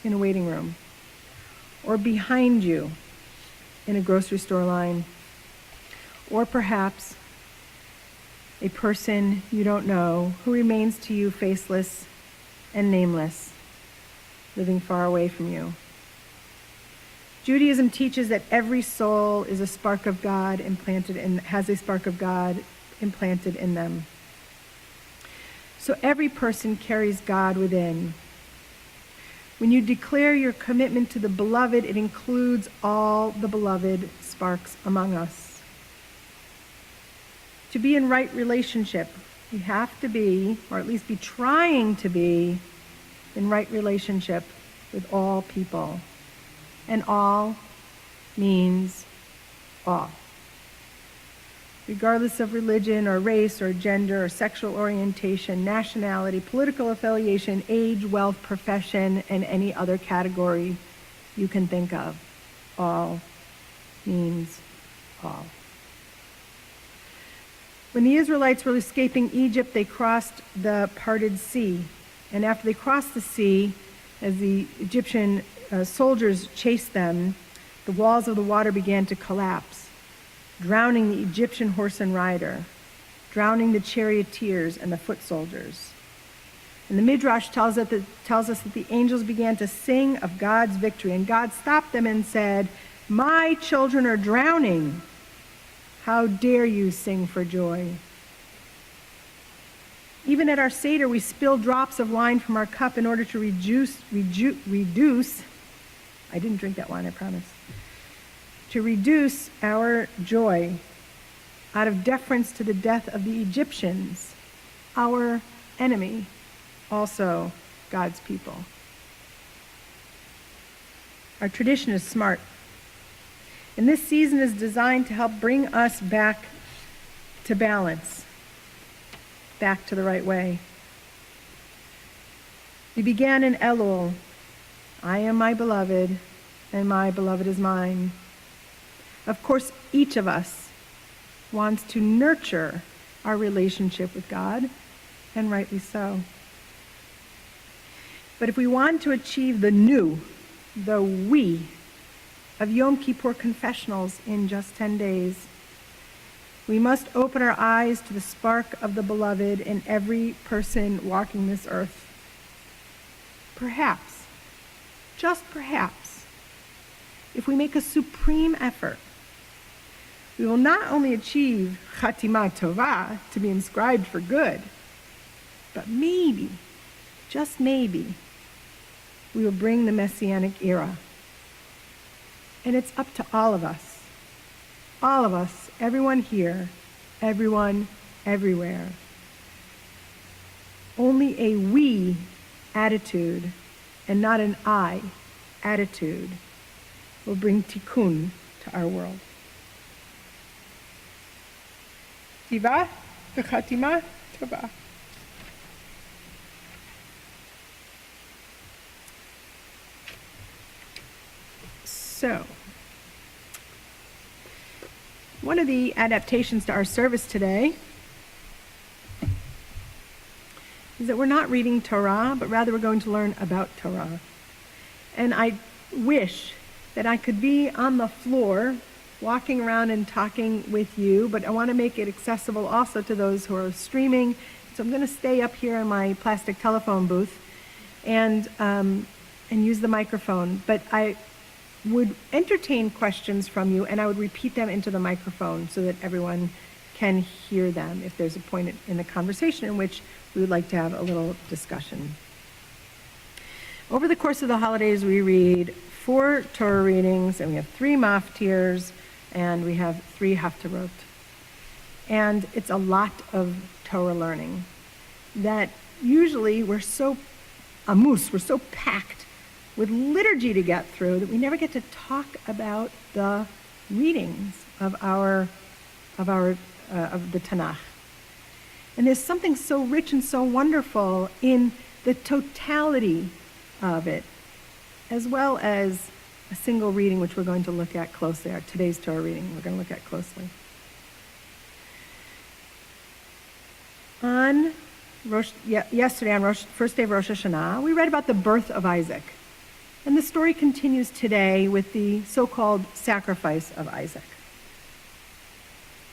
in a waiting room, or behind you in a grocery store line, or perhaps a person you don't know who remains to you faceless and nameless, living far away from you? Judaism teaches that every soul is a spark of God implanted in, has a spark of God implanted in them. So every person carries God within. When you declare your commitment to the beloved, it includes all the beloved sparks among us. To be in right relationship, we have to be, or at least be trying to be, in right relationship with all people. And all means all. Regardless of religion or race or gender or sexual orientation, nationality, political affiliation, age, wealth, profession, and any other category you can think of. All means all. When the Israelites were escaping Egypt, they crossed the parted sea. And after they crossed the sea, as the Egyptian soldiers chased them, the walls of the water began to collapse, drowning the Egyptian horse and rider, drowning the charioteers and the foot soldiers. And the Midrash tells us that the angels began to sing of God's victory, and God stopped them and said, "My children are drowning. How dare you sing for joy?" Even at our Seder, we spill drops of wine from our cup in order to reduce, I didn't drink that wine, I promise, to reduce our joy out of deference to the death of the Egyptians, our enemy, also God's people. Our tradition is smart. And this season is designed to help bring us back to balance, back to the right way. We began in Elul, I am my beloved, and my beloved is mine. Of course, each of us wants to nurture our relationship with God, and rightly so. But if we want to achieve the we of Yom Kippur confessionals in just 10 days, we must open our eyes to the spark of the beloved in every person walking this earth. Perhaps, just perhaps, if we make a supreme effort, we will not only achieve Chatima Tova, to be inscribed for good, but maybe, just maybe, we will bring the Messianic era. And it's up to all of us, everyone here, everyone, everywhere. Only a we attitude and not an I attitude will bring tikkun to our world. Tiva v'chatima tova. So, one of the adaptations to our service today is that we're not reading Torah, but rather we're going to learn about Torah. And I wish that I could be on the floor walking around and talking with you, but I want to make it accessible also to those who are streaming. So I'm going to stay up here in my plastic telephone booth and use the microphone. But I would entertain questions from you, and I would repeat them into the microphone so that everyone can hear them if there's a point in the conversation in which we would like to have a little discussion. Over the course of the holidays, we read 4 Torah readings, and we have 3 maftirs, and we have 3 haftarot. And it's a lot of Torah learning that usually we're so amus, we're so packed with liturgy to get through that we never get to talk about the readings of the Tanakh. And there's something so rich and so wonderful in the totality of it, as well as a single reading which we're going to look at closely. Today's Torah reading we're going to look at closely. Yesterday on first day of Rosh HaShana, we read about the birth of Isaac. And the story continues today with the so-called sacrifice of Isaac.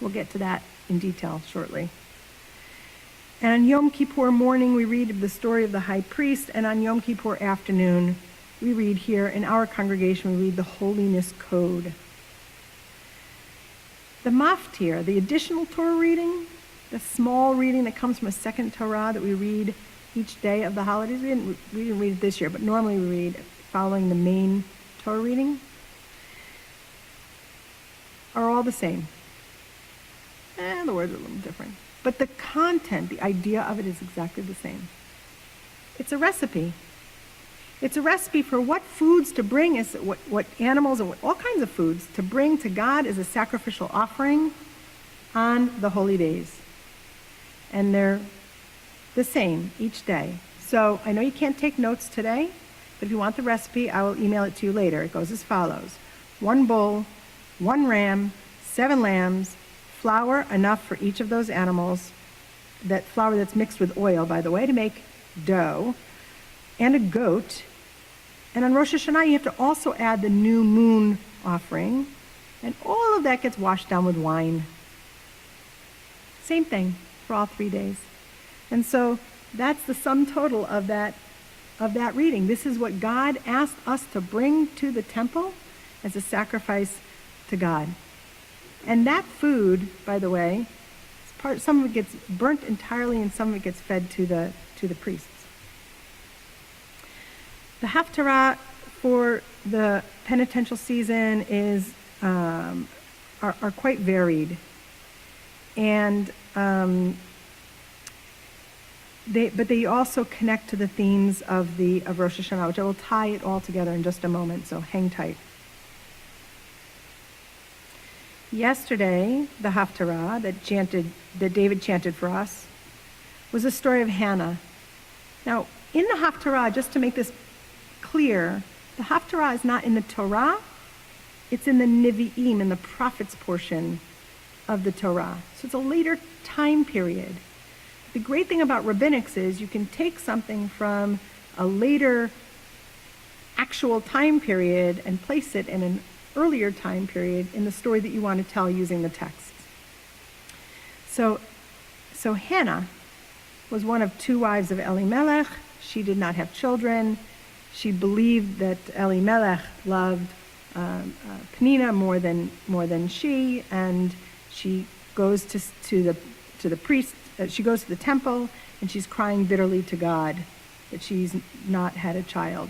We'll get to that in detail shortly. And on Yom Kippur morning, we read of the story of the high priest, and on Yom Kippur afternoon, we read here in our congregation, we read the Holiness Code. The maftir, the additional Torah reading, the small reading that comes from a second Torah that we read each day of the holidays, we didn't read it this year, but normally we read following the main Torah reading, are all the same. The words are a little different. But the content, the idea of it is exactly the same. It's a recipe. It's a recipe for what foods to bring, what animals and all kinds of foods to bring to God as a sacrificial offering on the holy days. And they're the same each day. So I know you can't take notes today, but if you want the recipe, I will email it to you later. It goes as follows. 1 bull, 1 ram, 7 lambs, flour enough for each of those animals, that flour that's mixed with oil, by the way, to make dough, and a goat. And on Rosh HaShana, you have to also add the new moon offering, and all of that gets washed down with wine. Same thing for all 3 days. And so that's the sum total of that reading. This is what God asked us to bring to the temple as a sacrifice to God. And that food, by the way, some of it gets burnt entirely and some of it gets fed to the priests. The haftarah for the penitential season are quite varied, and they also connect to the themes of Rosh HaShana, which I will tie it all together in just a moment. So hang tight. Yesterday, the haftarah that David chanted for us was the story of Hannah. Now, in the haftarah, just to make this clear, the haftarah is not in the Torah, it's in the Nevi'im, in the prophets portion of the Torah. So it's a later time period. The great thing about rabbinics is you can take something from a later actual time period and place it in an earlier time period in the story that you want to tell using the text. So Hannah was one of 2 wives of Elimelech. She did not have children. She believed that Elimelech loved Peninnah more than she, and she goes to the priest. She goes to the temple, and she's crying bitterly to God that she's not had a child,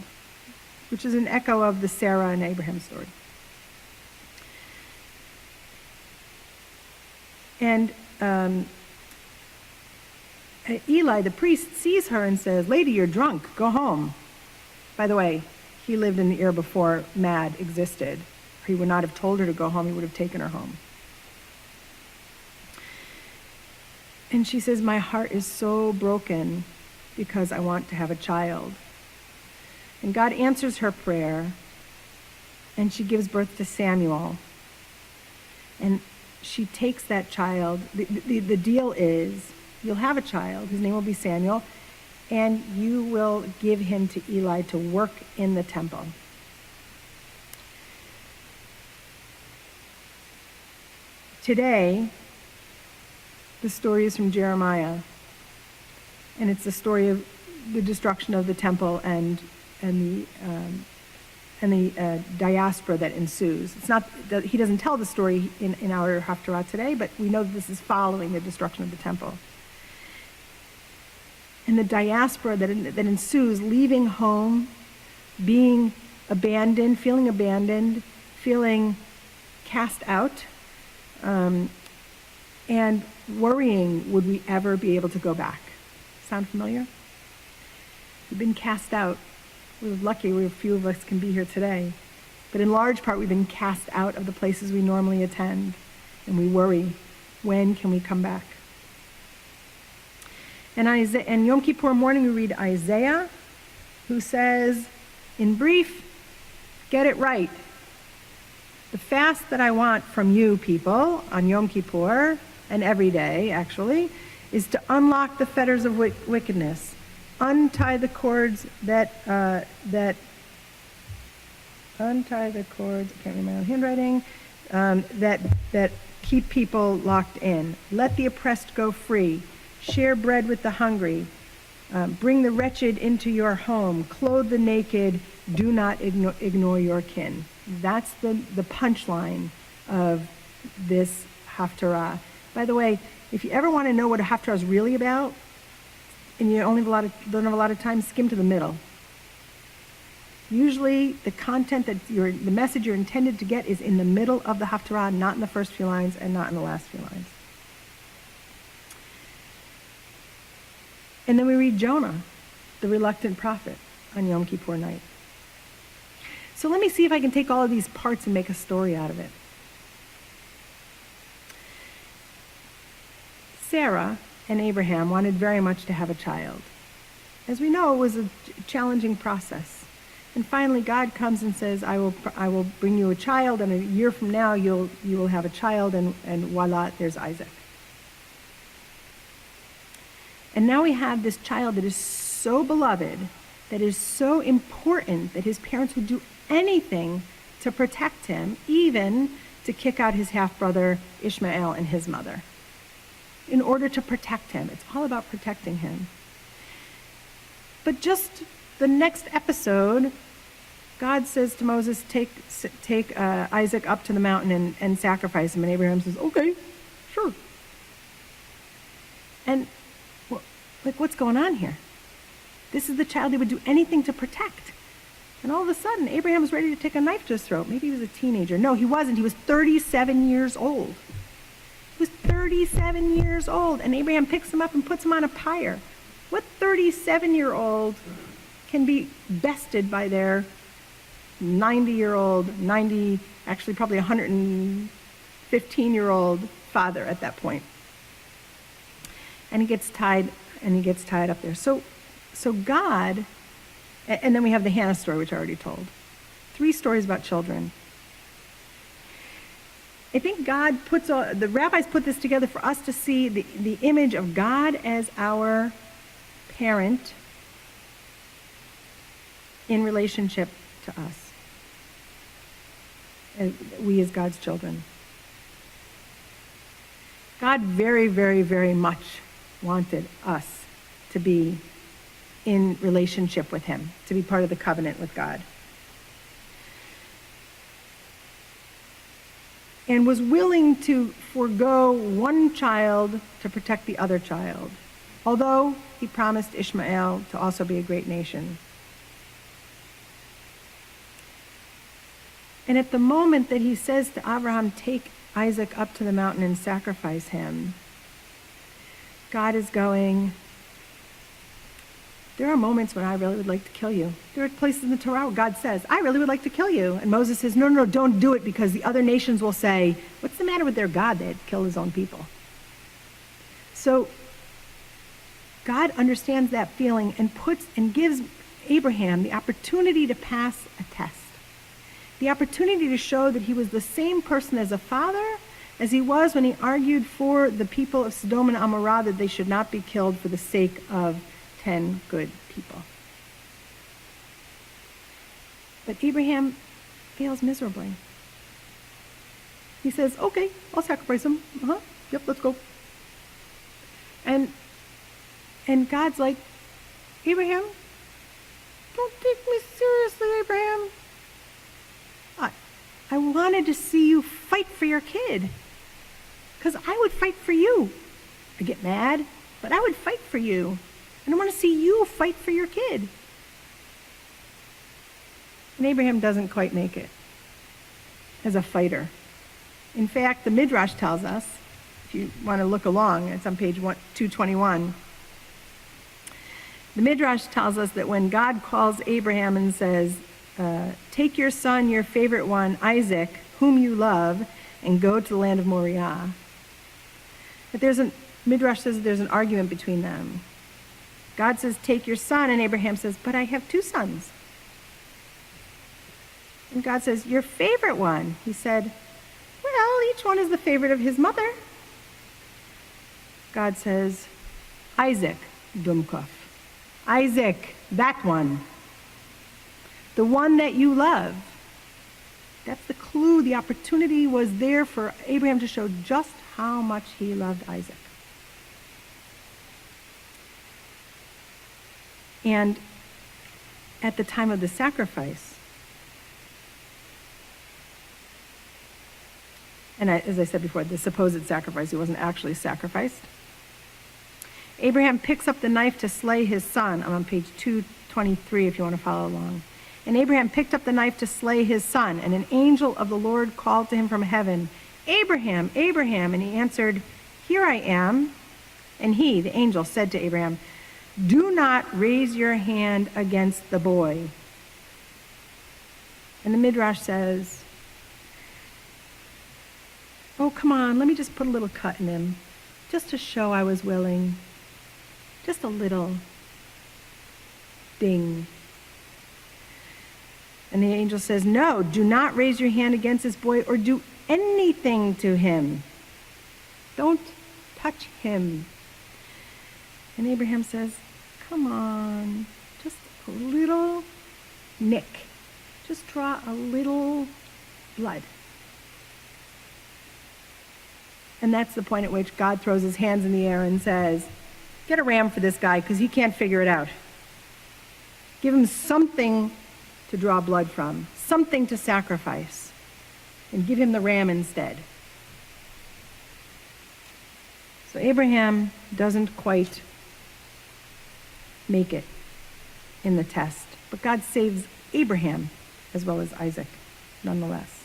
which is an echo of the Sarah and Abraham story. And Eli, the priest, sees her and says, "Lady, you're drunk. Go home." By the way, he lived in the era before MAD existed. He would not have told her to go home. He would have taken her home. And she says, "My heart is so broken because I want to have a child." And God answers her prayer, and she gives birth to Samuel. And she takes that child. The deal is, you'll have a child. His name will be Samuel, and you will give him to Eli to work in the temple. Today, the story is from Jeremiah, and it's the story of the destruction of the temple and the diaspora that ensues. It's not that he doesn't tell the story in our Haftarah today, but we know that this is following the destruction of the temple. And the diaspora that ensues, leaving home, being abandoned, feeling cast out, and worrying, would we ever be able to go back? Sound familiar? We've been cast out. We're lucky, a few of us can be here today. But in large part, we've been cast out of the places we normally attend, and we worry, when can we come back? And Yom Kippur morning, we read Isaiah, who says, in brief, get it right. The fast that I want from you people on Yom Kippur, and every day actually, is to unlock the fetters of wickedness, untie the cords I can't read my own handwriting, that keep people locked in. Let the oppressed go free. Share bread with the hungry. Bring the wretched into your home. Clothe the naked. Do not ignore your kin. That's the punchline of this Haftarah. By the way, if you ever want to know what a Haftarah is really about, and you don't have a lot of time, skim to the middle. Usually the content the message you're intended to get is in the middle of the Haftarah, not in the first few lines and not in the last few lines. And then we read Jonah, the reluctant prophet, on Yom Kippur night. So let me see if I can take all of these parts and make a story out of it. Sarah and Abraham wanted very much to have a child. As we know, it was a challenging process. And finally, God comes and says, I will bring you a child, and a year from now, you will have a child, and voila, there's Isaac. And now we have this child that is so beloved, that is so important, that his parents would do anything to protect him, even to kick out his half-brother Ishmael and his mother, in order to protect him. It's all about protecting him. But just the next episode, God says to Moses, take Isaac up to the mountain and sacrifice him. And Abraham says, okay, sure. And what's going on here? This is the child he would do anything to protect. And all of a sudden, Abraham was ready to take a knife to his throat. Maybe he was a teenager. No, he wasn't. He was 37 years old. He was 37 years old. And Abraham picks him up and puts him on a pyre. What 37-year-old can be bested by their 90-year-old, actually probably 115-year-old father at that point? And he gets tied up there. So God, and then we have the Hannah story, which I already told. 3 stories about children. I think the rabbis put this together for us to see the image of God as our parent in relationship to us, and we as God's children. God very, very, very much wanted us to be in relationship with him, to be part of the covenant with God. And was willing to forego one child to protect the other child, although he promised Ishmael to also be a great nation. And at the moment that he says to Abraham, take Isaac up to the mountain and sacrifice him, God is going, there are moments when I really would like to kill you. There are places in the Torah where God says, I really would like to kill you. And Moses says, no, don't do it, because the other nations will say, what's the matter with their God? They'd kill his own people. So God understands that feeling and gives Abraham the opportunity to pass a test. The opportunity to show that he was the same person as a father as he was when he argued for the people of Sodom and Amorah that they should not be killed for the sake of 10 good people. But Abraham fails miserably. He says, okay, I'll sacrifice him. Yep, let's go. And God's like, Abraham, don't take me seriously, Abraham. I wanted to see you fight for your kid, because I would fight for you. I get mad, but I would fight for you. And I want to see you fight for your kid. And Abraham doesn't quite make it as a fighter. In fact, the Midrash tells us, if you want to look along, it's on page 221. The Midrash tells us that when God calls Abraham and says, take your son, your favorite one, Isaac, whom you love, and go to the land of Moriah. But Midrash says there's an argument between them. God says, take your son, and Abraham says, but I have 2 sons. And God says, your favorite one. He said, well, each one is the favorite of his mother. God says, Isaac, Dumkov. Isaac, that one. The one that you love. That's the clue. The opportunity was there for Abraham to show just how much he loved Isaac. And at the time of the sacrifice, and as I said before, the supposed sacrifice, he wasn't actually sacrificed. Abraham picks up the knife to slay his son. I'm on page 223 if you want to follow along. And Abraham picked up the knife to slay his son, and an angel of the Lord called to him from heaven, Abraham, Abraham, and he answered, here I am. And he, the angel, said to Abraham, do not raise your hand against the boy. And the Midrash says, oh, come on, let me just put a little cut in him, just to show I was willing. Just a little ding. And the angel says, no, do not raise your hand against this boy or do anything to him. Don't touch him. And Abraham says, come on, just a little nick. Just draw a little blood. And that's the point at which God throws his hands in the air and says, get a ram for this guy because he can't figure it out. Give him something to draw blood from, something to sacrifice, and give him the ram instead. So Abraham doesn't quite make it in the test, but God saves Abraham as well as Isaac, nonetheless.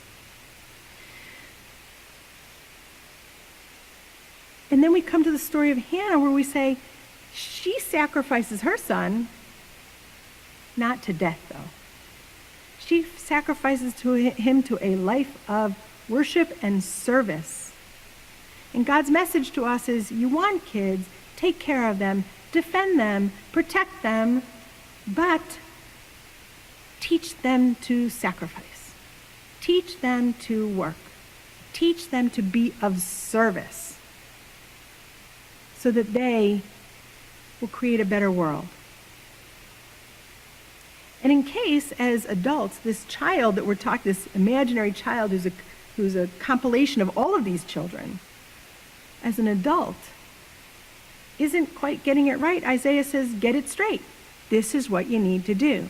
And then we come to the story of Hannah where we say, she sacrifices her son, not to death though. She sacrifices him to a life of worship and service. And God's message to us is, you want kids, take care of them, defend them, protect them, but teach them to sacrifice. Teach them to work. teach them to be of service so that they will create a better world. And in case, as adults, this child that we're talking, this imaginary child who's a compilation of all of these children, as an adult, isn't quite getting it right, Isaiah says, get it straight. This is what you need to do.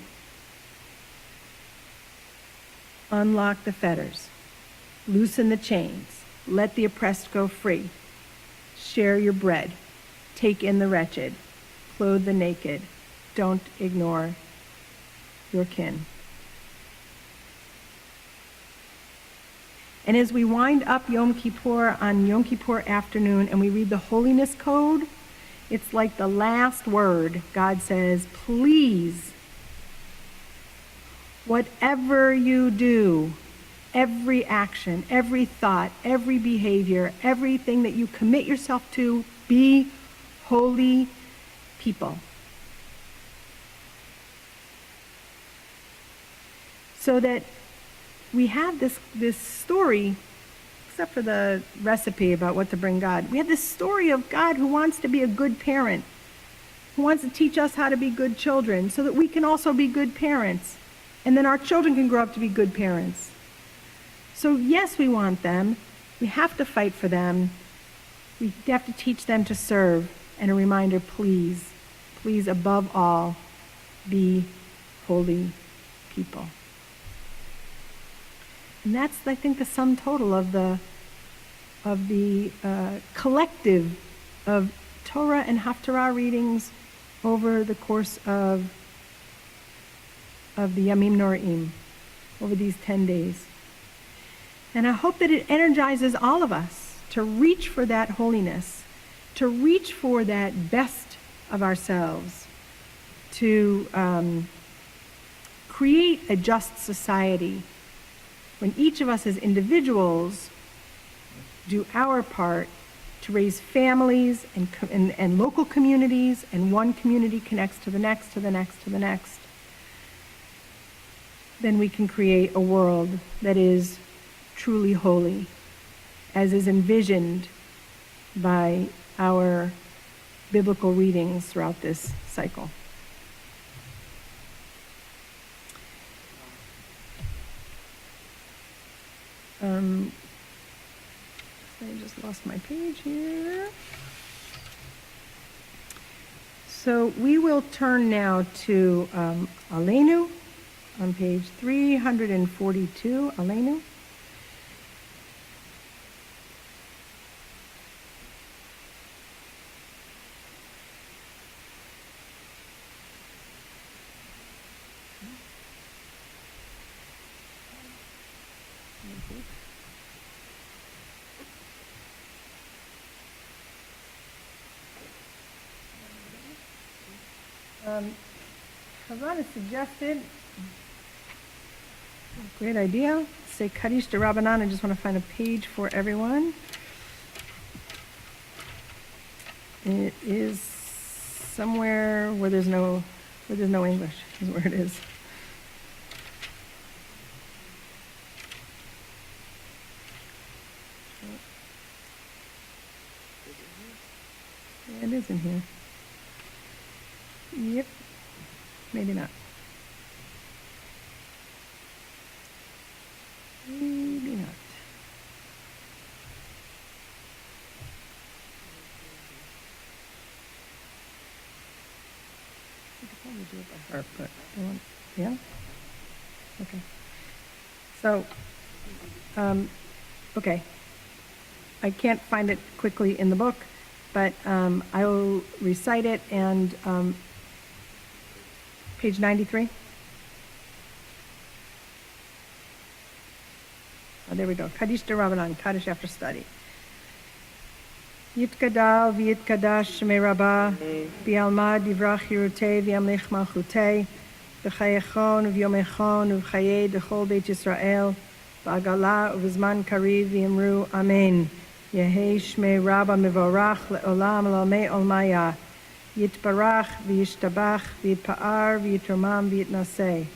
Unlock the fetters. Loosen the chains. Let the oppressed go free. Share your bread. Take in the wretched. Clothe the naked. Don't ignore your kin. And as we wind up Yom Kippur on Yom Kippur afternoon and we read the Holiness Code, it's like the last word. God says, please, whatever you do, every action, every thought, every behavior, everything that you commit yourself to, be holy people. So that we have this story, except for the recipe about what to bring God. We have this story of God who wants to be a good parent, who wants to teach us how to be good children so that we can also be good parents. And then our children can grow up to be good parents. So yes, we want them. We have to fight for them. We have to teach them to serve. And a reminder, please, please, above all, be holy people. And that's, I think, the sum total of the collective of Torah and Haftarah readings over the course of the Yamim Noraim, over these 10 days. And I hope that it energizes all of us to reach for that holiness, to reach for that best of ourselves, to create a just society when each of us as individuals do our part to raise families and local communities, and one community connects to the next, to the next, to the next, then we can create a world that is truly holy, as is envisioned by our biblical readings throughout this cycle. I just lost my page here. So we will turn now to Aleinu on page 342, Aleinu. Havana suggested, great idea, say Kaddish de Rabbanan. I just want to find a page for everyone. It is somewhere where there's no English, is where it is. Yeah, it is in here. Yep. Maybe not. Maybe not. I could probably do it by heart, but I want, yeah? Okay. So, okay. I can't find it quickly in the book, but I will recite it, and page 93. Oh, there we go. Kaddish de Rabbanan, Kaddish after study. Yitkadal v'yitkadash shmei Rabbah, v'yalma divrach yirutei v'yamlich malchutei, v'chayechon v'yomechon v'chayei dechol Beit Yisrael, v'agala v'zman kariv v'yimru Amen. Yehei shmei Rabbah mevorach le'olam l'omei olmaya. Yitbarach v'yishtabach v'yitpa'ar v'yitromam v'yitnaseh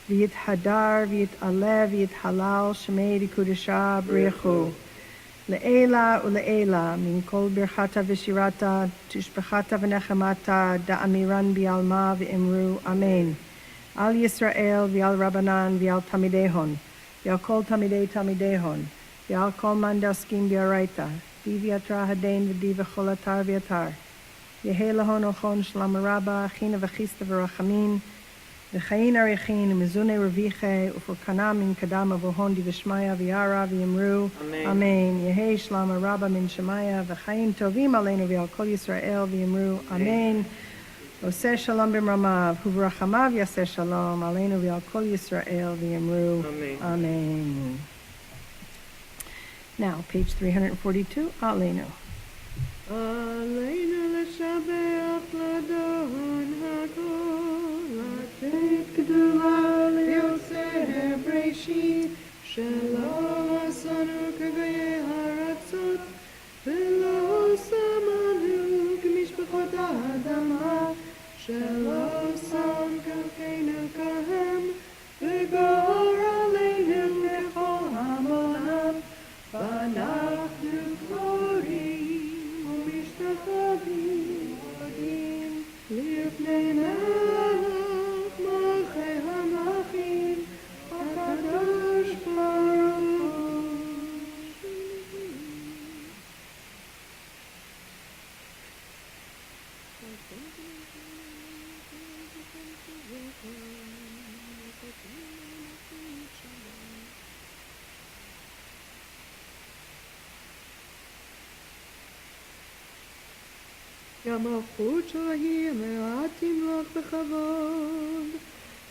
v'yithadar v'yitalev v'yithalal shemei d'kudashah b'richu Le'ela ule'ela min kol birchata v'shirata tushbechata v'nechemata da'amiran bi'alma v'imru amen. Al Yisrael v'al Rabbanan v'al Tamidehon v'al kol Tamidei Tamidehon v'al kol man daskim b'araita v'yatra hadain v'di v'chol atar v'yatar Yehe lahon ochon shlam rabba china v'chista v'rachamin v'chayin arichin mizune reviche ufurkana min kadama v'hon di v'shmaya v'yara v'yimru amen. Yehe shlam rabba min shemaya v'chayin tovim aleinu v'al kol Yisrael v'yimru amen. Oseh shalom b'mramav u'vrachamav yaseh shalom aleinu v'al kol Yisrael v'yimru amen. Now, page 342, aleinu. עלינו לשבח לדון הכל, לתת גדולה ליוצר בראשית, שלא עשנו כגויי הארצות, ולא שמנו כמשפחות האדמה, שלא שם כלכנו כהם, וגור עלינו ככל המונם, ואנחנו קוראים ומשתחווים עומדים לפני מלך מלכי המלכים הקדוש ברוך המלכות שלה מלאה תמלוך בכבוד,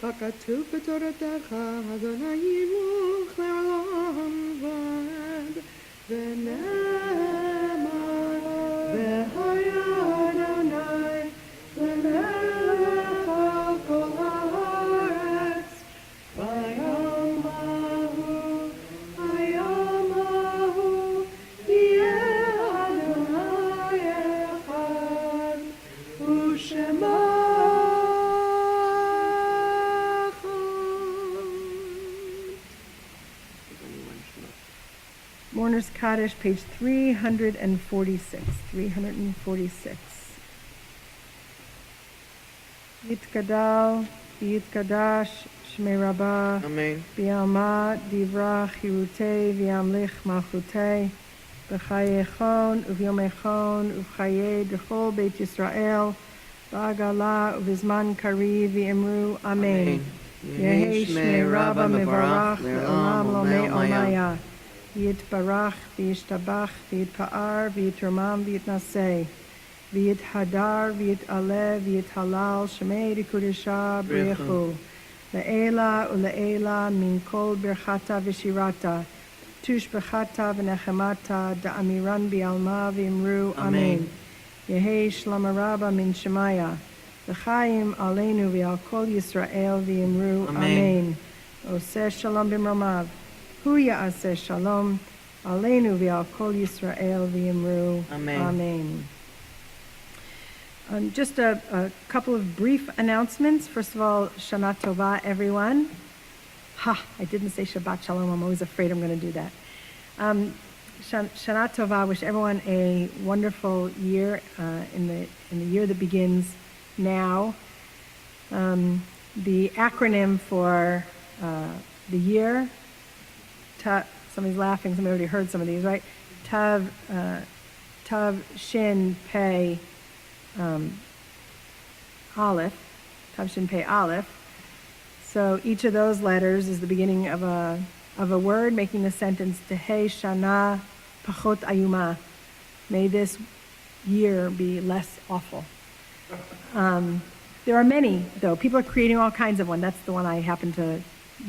ככתוב בתורתך, אדוני ימלוך לעולם ועד, ונאמר, והיה אדוני למלך על כל הארץ, ביום ההוא יהיה אדוני אחד, ושמו Mourner's Kaddish, page 346. 346. Yitkadal, Yitkadash, Shmei Rabbah, Amen. Bialma, Divra, Chirutei, Viamlich, Malchutei, B'chayechon, Uvyomechon, Uvchaye, Dechol, Beit Yisrael, Ba'agala, Uvizman Kari, V'imru, Amen. Yehi Shmei Rabbah Mevarach, Le'olam Lomei Omaya. Yitbarach, v'yishtabach, v'yitpa'ar, v'yitromam, v'yitnaseh, v'yithadar, v'yitaleh, v'yithalal, shemei rikudesha, b'rechu, le'ela ule'ela, min kol birchata v'shirata, tushbechata v'nechemata, da'amiran bi'alma v'imru, amen. Yehi shlama rabba min shemaya, v'chaim aleinu v'al kol Yisrael v'imru, amen. Oseh shalom b'mramav. Hu ya'aseh shalom, aleinu v'al kol Yisrael v'yimru. Amen. Just a couple of brief announcements. First of all, Shana Tova, everyone. I didn't say Shabbat Shalom. I'm always afraid I'm going to do that. Shana Tova, wish everyone a wonderful year in the year that begins now. The acronym for the year, somebody's laughing, somebody already heard some of these, right? Tav, Shin, Pei, Aleph. Tav, Shin, Pei, Aleph. So each of those letters is the beginning of a word, making the sentence Tehei Shana Pachot Ayuma. May this year be less awful. There are many, though. People are creating all kinds of one. That's the one I happen to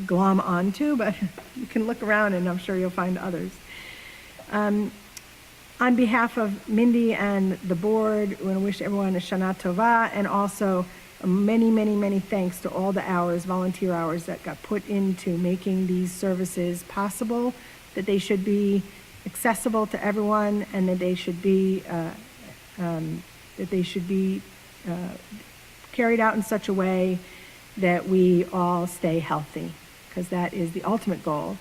glom onto, but you can look around and I'm sure you'll find others. On behalf of Mindy and the board, we want to wish everyone a Shana Tova, and also many, many, many thanks to all the hours, volunteer hours, that got put into making these services possible, that they should be accessible to everyone, and that they should be carried out in such a way that we all stay healthy, because that is the ultimate goal,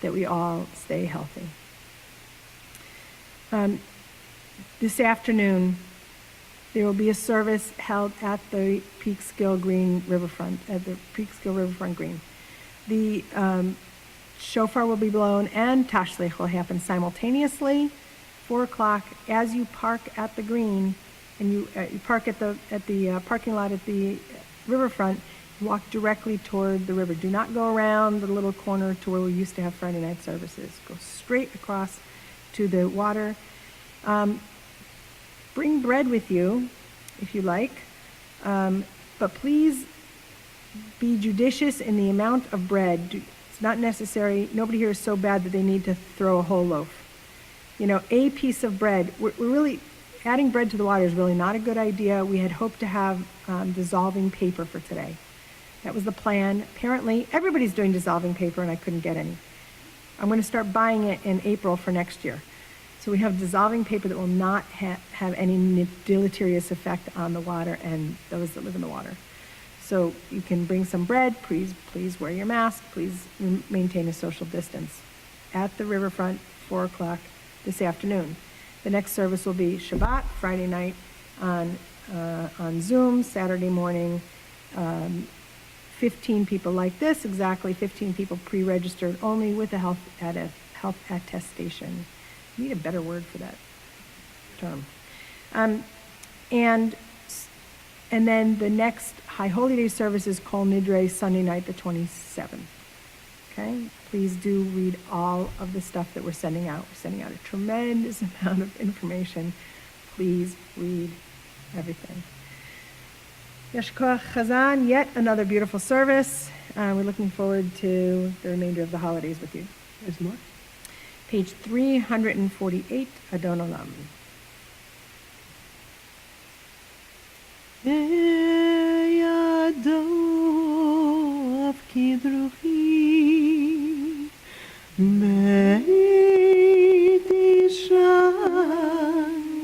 that we all stay healthy. This afternoon, there will be a service held at the Peekskill Green Riverfront, at the Peekskill Riverfront Green. The shofar will be blown and Tashlech will happen simultaneously, 4 o'clock, as you park at the green, and you park at the parking lot at the riverfront. Walk directly toward the river. Do not go around the little corner to where we used to have Friday night services. Go straight across to the water. Bring bread with you, if you like, but please be judicious in the amount of bread. It's not necessary. Nobody here is so bad that they need to throw a whole loaf. A piece of bread. We're really, adding bread to the water is really not a good idea. We had hoped to have dissolving paper for today. That was the plan. Apparently, everybody's doing dissolving paper, and I couldn't get any. I'm going to start buying it in April for next year. So we have dissolving paper that will not have any deleterious effect on the water and those that live in the water. So you can bring some bread. Please wear your mask. Please maintain a social distance. At the riverfront, 4 o'clock this afternoon. The next service will be Shabbat, Friday night on Zoom, Saturday morning. 15 people like this, exactly 15 people pre-registered only with a health attestation. I need a better word for that term. And then the next High Holy Day service is Kol Nidre, Sunday night, the 27th. Okay? Please do read all of the stuff that we're sending out. We're sending out a tremendous amount of information. Please read everything. Yesh Koach Chazan, yet another beautiful service. We're looking forward to the remainder of the holidays with you. There's more. Page 348, Adon Olam. Yado Avkid Ruchi Beit Isha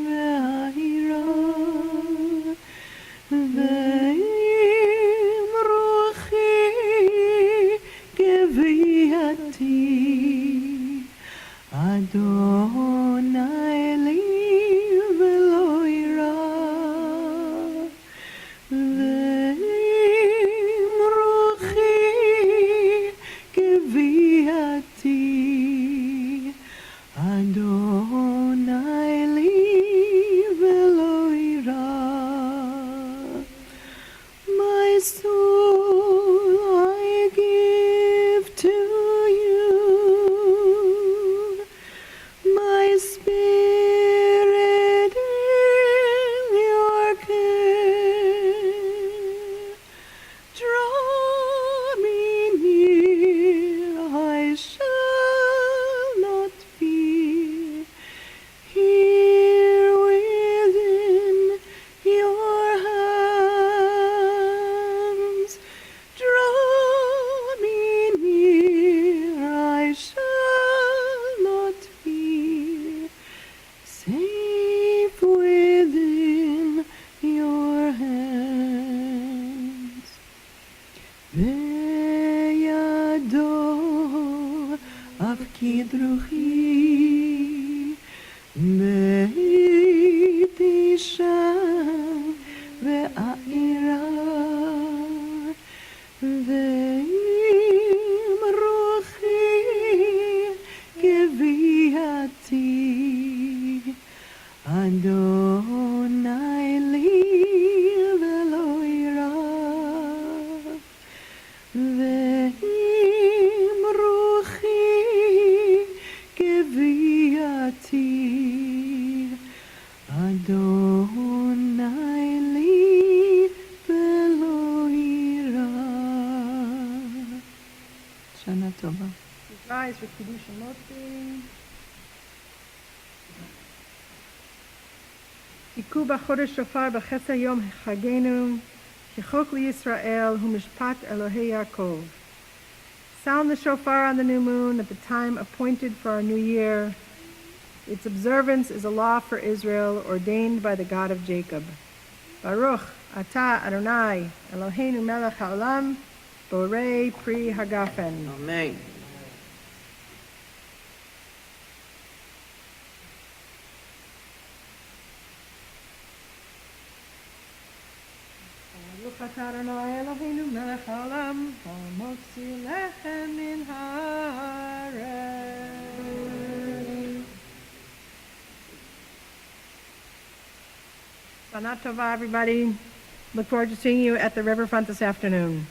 Ve'ahira Ve'im Ruchi Geviati Adonai li velo ira ve'im ruchi keviati Adonai li velo ira. My soul I give to you. My spirit in your care. Draw me near, I shall not fear. Here within your hands. Draw me near, I shall not fear. Safe within your hands. Ve'yado avkid ruchi beit isha ve'a'ira ve'im ruchi keviati Adonai li velo ira ve'im ruchi keviati Adonai li velo ira. Shana Tova. Rise with Kiddush and Motzi. Iku b'chodesh shofar b'chesed yom chagenu, kichok liYisrael hu mishpat Elohei Yaakov. Sound the shofar on the new moon at the time appointed for our new year. Its observance is a law for Israel, ordained by the God of Jacob. Baruch atah Adonai Eloheinu melech haolam, borei pri hagafen. Amen. Baruch atah Adonai Eloheinu melech haolam, hamotzi lechem min haaretz. Shana Tova, everybody. Look forward to seeing you at the riverfront this afternoon.